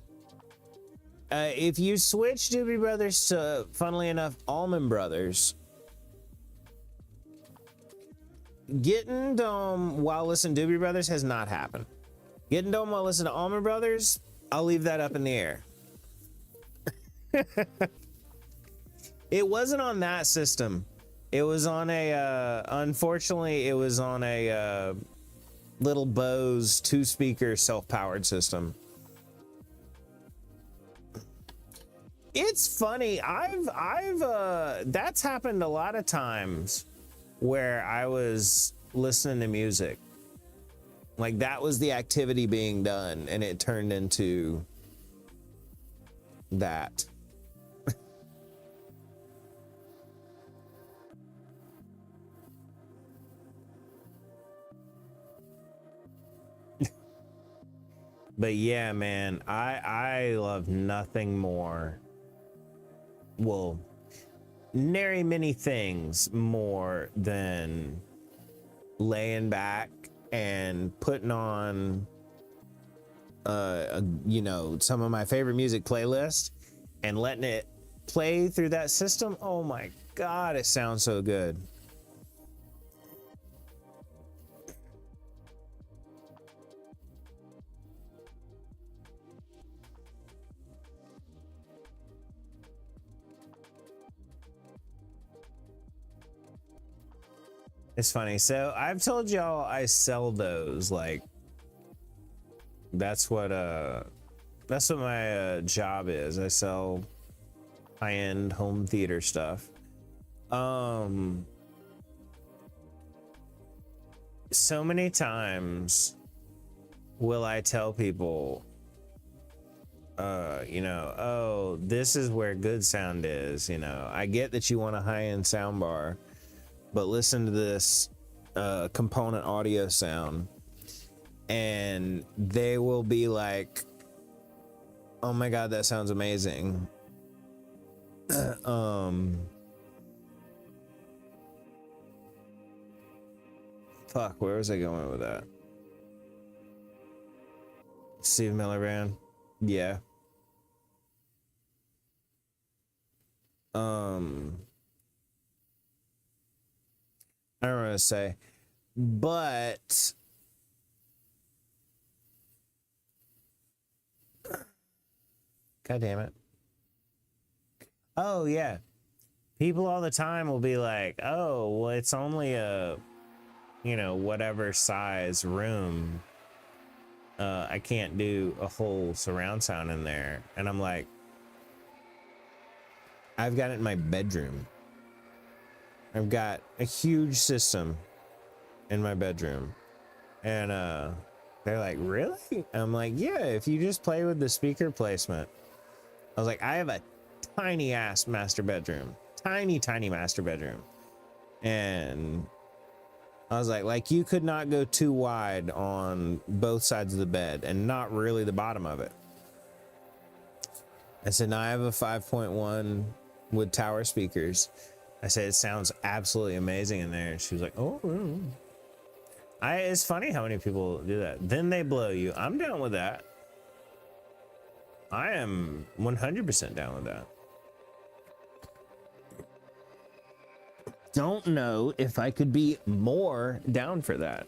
A: If you switch Doobie Brothers to, funnily enough, Allman Brothers, getting dome while listening to Doobie Brothers has not happened. Getting dome while listening to Allman Brothers, I'll leave that up in the air. It wasn't on that system. It was on a, unfortunately, it was on a little Bose 2-speaker self-powered system. It's funny. That's happened a lot of times where I was listening to music. Like that was the activity being done and it turned into that. But yeah, man, I love nothing more. Well, nary many things more than laying back and putting on you know, some of my favorite music playlist and letting it play through that system. Oh my god, it sounds so good. It's funny. So I've told y'all I sell those. Like that's what my job is. I sell high-end home theater stuff. So many times will I tell people, you know, oh, this is where good sound is. You know, I get that you want a high-end sound bar, but listen to this component audio sound, and they will be like, oh my god, that sounds amazing. Fuck, where was I going with that? Steve Miller Band? Yeah. I don't know what to say, but god damn it. Oh yeah, people all the time will be like, oh well, it's only a, you know, whatever size room, I can't do a whole surround sound in there. And I'm like, I've got it in my bedroom. I've got a huge system in my bedroom. And they're like, really? I'm like, yeah, if you just play with the speaker placement. I was like, I have a tiny ass master bedroom. Tiny master bedroom. And I was like you could not go too wide on both sides of the bed and not really the bottom of it. I said, now I have a 5.1 with tower speakers. I said, it sounds absolutely amazing in there. She was like, oh. It's funny how many people do that. Then they blow you. I'm down with that. I am 100% down with that. Don't know if I could be more down for that.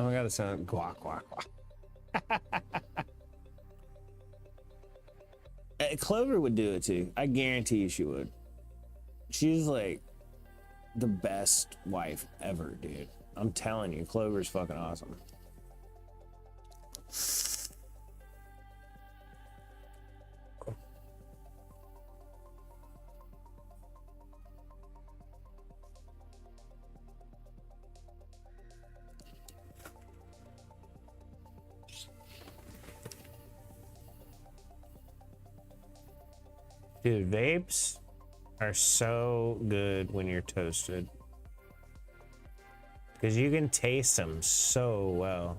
A: Oh my god, it sounds guac guac guac. Clover would do it too. I guarantee you she would. She's like the best wife ever, dude. I'm telling you, Clover's fucking awesome. Dude, vapes are so good when you're toasted. Because you can taste them so well.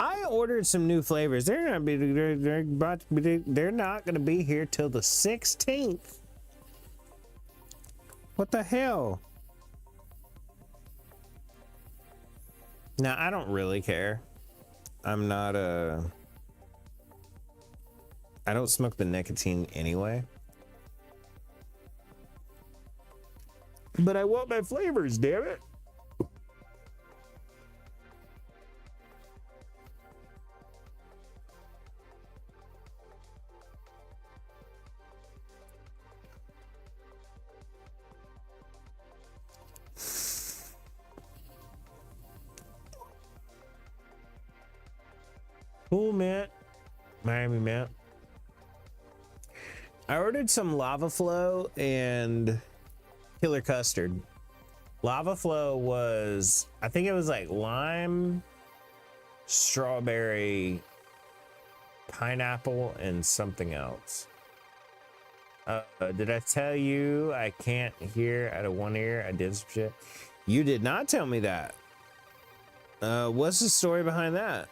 A: I ordered some new flavors. They're not gonna be here till the 16th. What the hell? Now, I don't really care. I'm not I don't smoke the nicotine anyway. But I want my flavors, damn it. Cool mint, Miami mint. I ordered some lava flow and killer custard. Lava flow was, I think it was like lime, strawberry, pineapple, and something else. Did I tell you I can't hear out of one ear? I did some shit. You did not tell me that. What's the story behind that?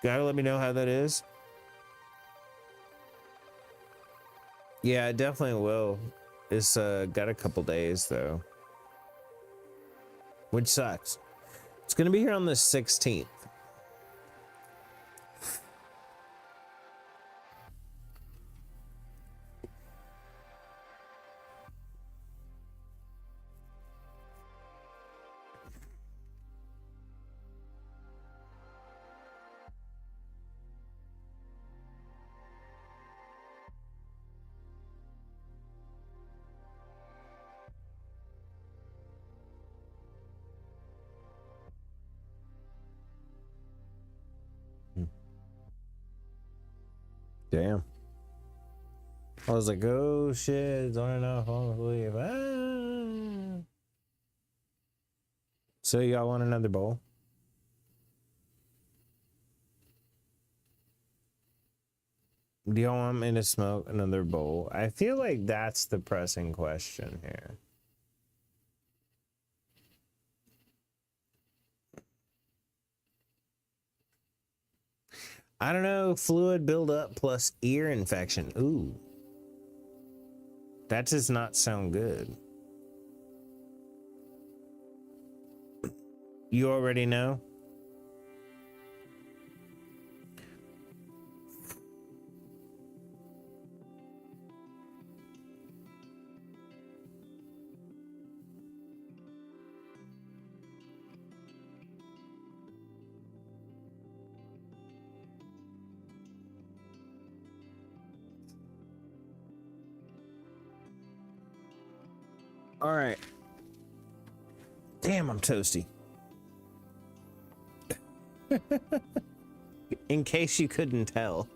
A: Gotta let me know how that is. Yeah, I definitely will. It's got a couple days though, which sucks. It's gonna be here on the 16th. Damn. I was like, oh shit, don't know if I'm gonna leave. Ah. So y'all want another bowl? Do y'all want me to smoke another bowl? I feel like that's the pressing question here. I don't know, fluid buildup plus ear infection. Ooh. That does not sound good. You already know? All right. Damn, I'm toasty. In case you couldn't tell.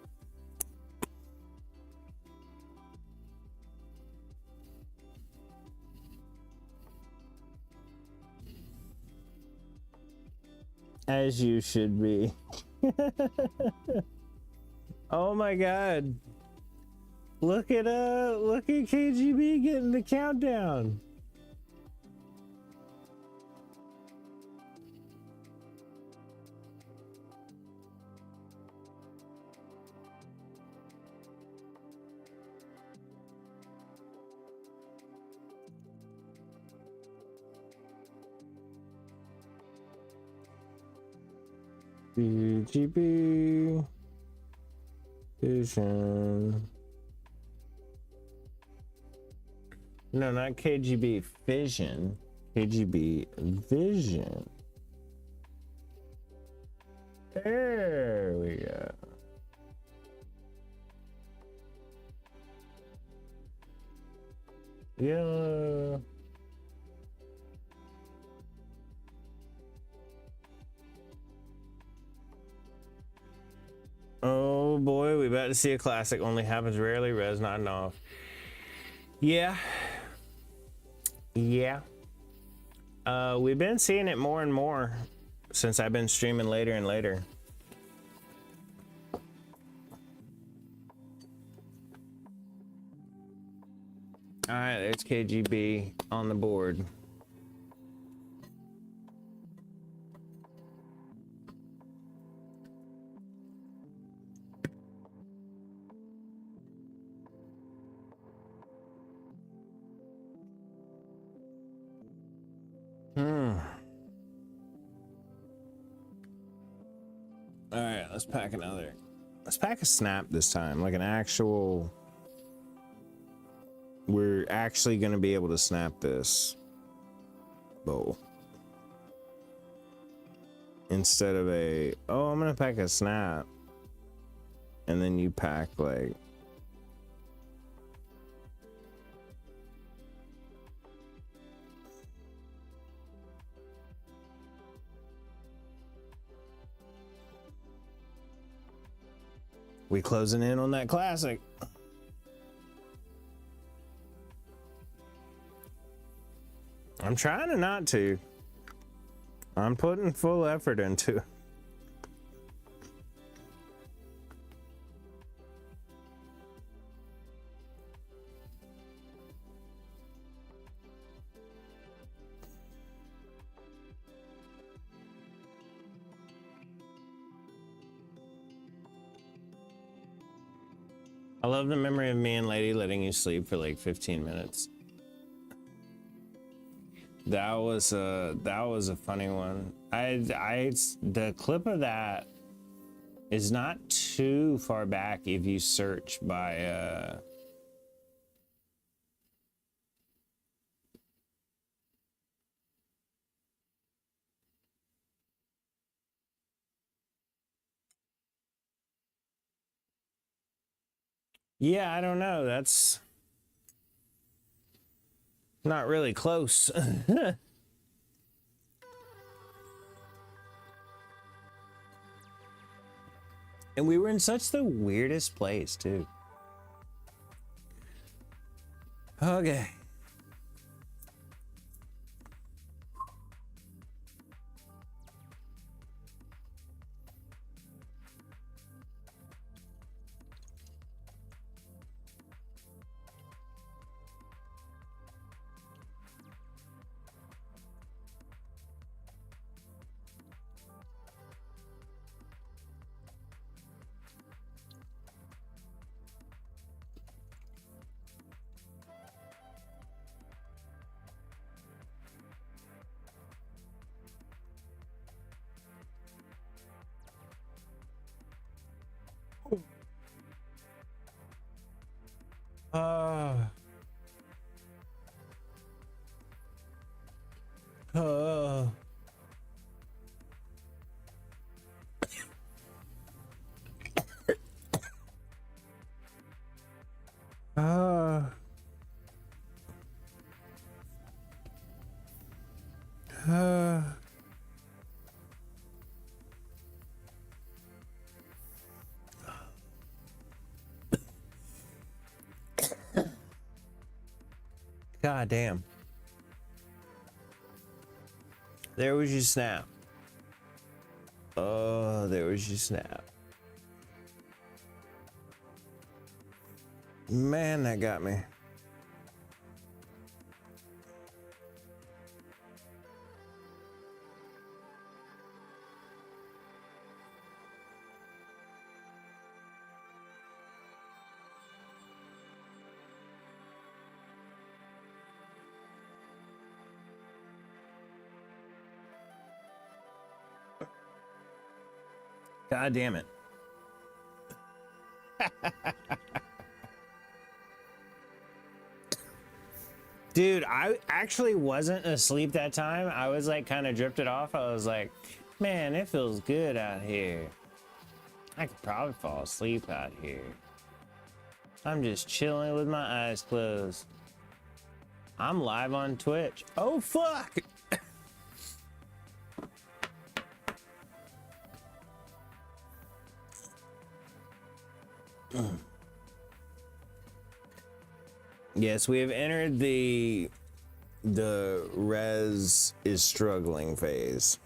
A: As you should be. Oh my god. Look at KGB getting the countdown. KGB vision. No, not KGB Fission. KGB Vision. There we go. Yeah. Oh boy, we about to see a classic. Only happens rarely. Res not enough. Yeah. Yeah. We've been seeing it more and more since I've been streaming later and later. All right, there's KGB on the board. All right, let's pack another. Let's pack a snap this time, like an actual. We're actually going to be able to snap this bowl instead of a, oh, I'm going to pack a snap and then you pack like, we closing in on that classic. I'm trying to not to. I'm putting full effort into it. I love the memory of me and Lady letting you sleep for like 15 minutes. That was a funny one. The clip of that is not too far back if you search by yeah, I don't know. That's not really close. And we were in such the weirdest place, too. Okay. Uh, uh, uh, uh. God damn. There was your snap. Oh, there was your snap. Man, that got me. God damn it. Dude, I actually wasn't asleep that time. I was like kind of drifted off. I was like, man, it feels good out here. I could probably fall asleep out here. I'm just chilling with my eyes closed. I'm live on Twitch. Oh, fuck. Yes, we have entered the res is struggling phase.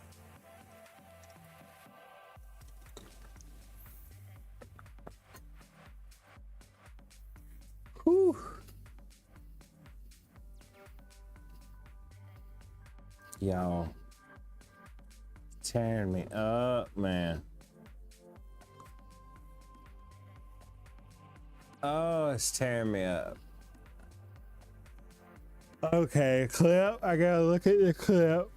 A: Whew. Y'all tearing me up, man. Oh, it's tearing me up. Okay, clip. I gotta look at the clip.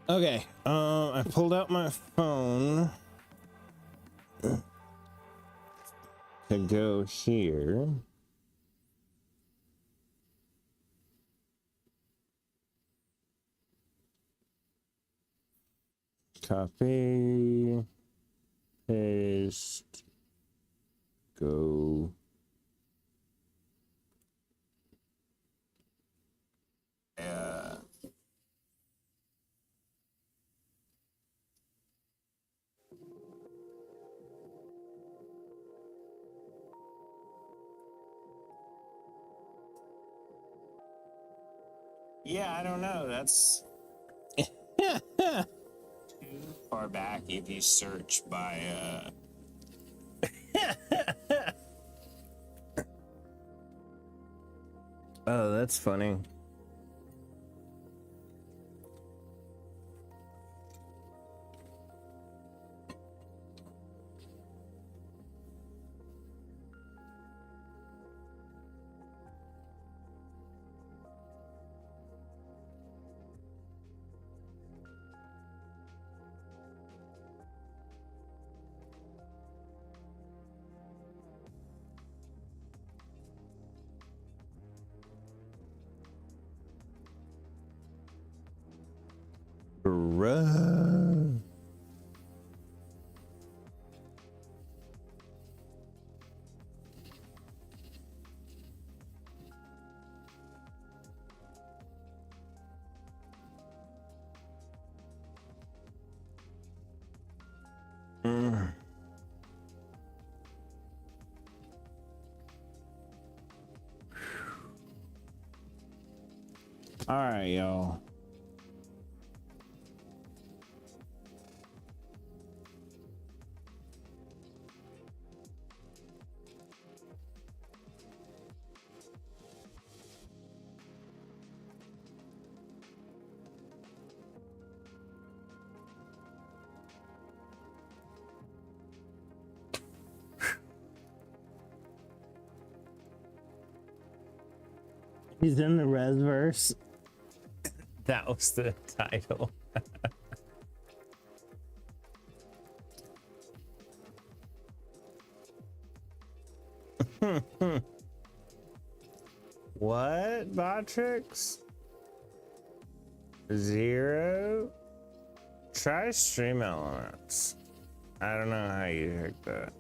A: Okay, I pulled out my phone to go here. Copy, paste, go. Yeah, I don't know. That's too far back if you search by Oh, that's funny. Bruh. Mm. All right, y'all. He's in the Resverse. That was the title. What, Botrix? 0? Try stream elements. I don't know how you heard that.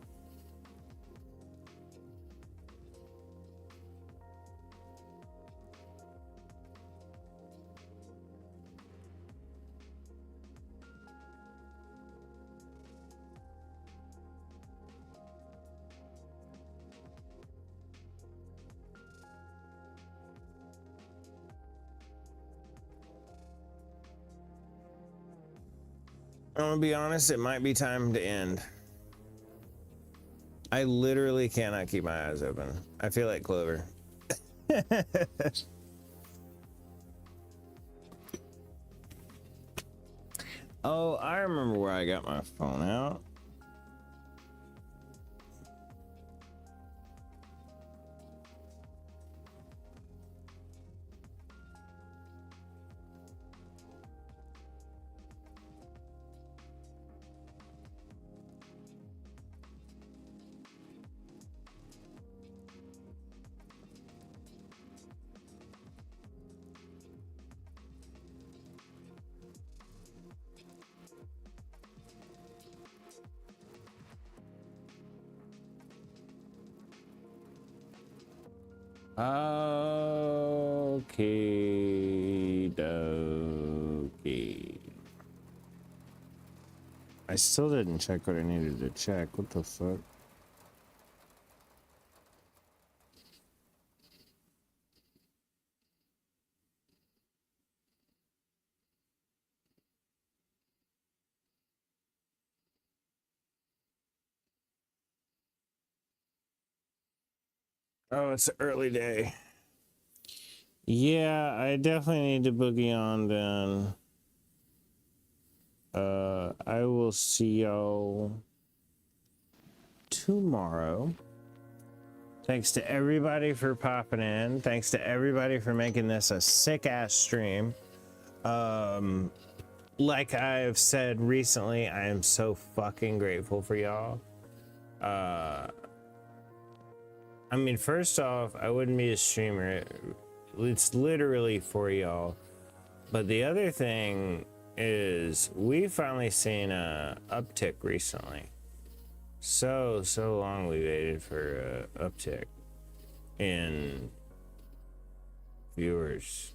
A: I'm gonna be honest, it might be time to end. I literally cannot keep my eyes open. I feel like Clover. Oh, I remember where I got my phone out. Okay, dokie. I still didn't check what I needed to check. What the fuck? Oh, it's an early day. Yeah, I definitely need to boogie on then. I will see y'all tomorrow. Thanks to everybody for popping in. Thanks to everybody for making this a sick ass stream. Like I've said recently, I am so fucking grateful for y'all. I mean, first off, I wouldn't be a streamer. It's literally for y'all. But the other thing is we finally seen a uptick recently. So long we waited for a uptick in viewers.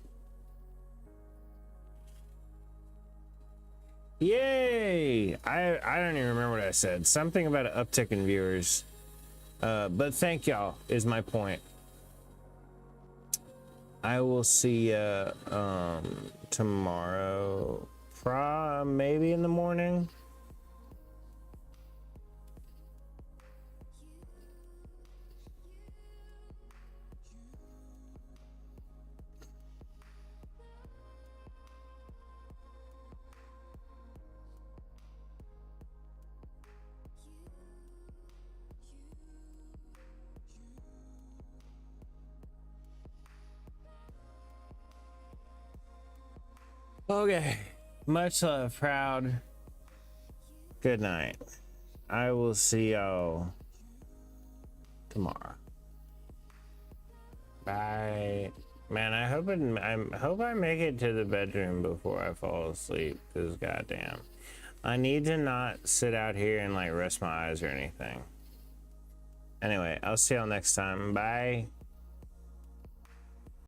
A: Yay! I don't even remember what I said. Something about an uptick in viewers. But thank y'all is my point. I will see ya tomorrow, maybe in the morning. Okay, much love, proud. Good night. I will see y'all tomorrow. Bye. Man, I hope I make it to the bedroom before I fall asleep, because goddamn, I need to not sit out here and like rest my eyes or anything. Anyway, I'll see y'all next time. Bye.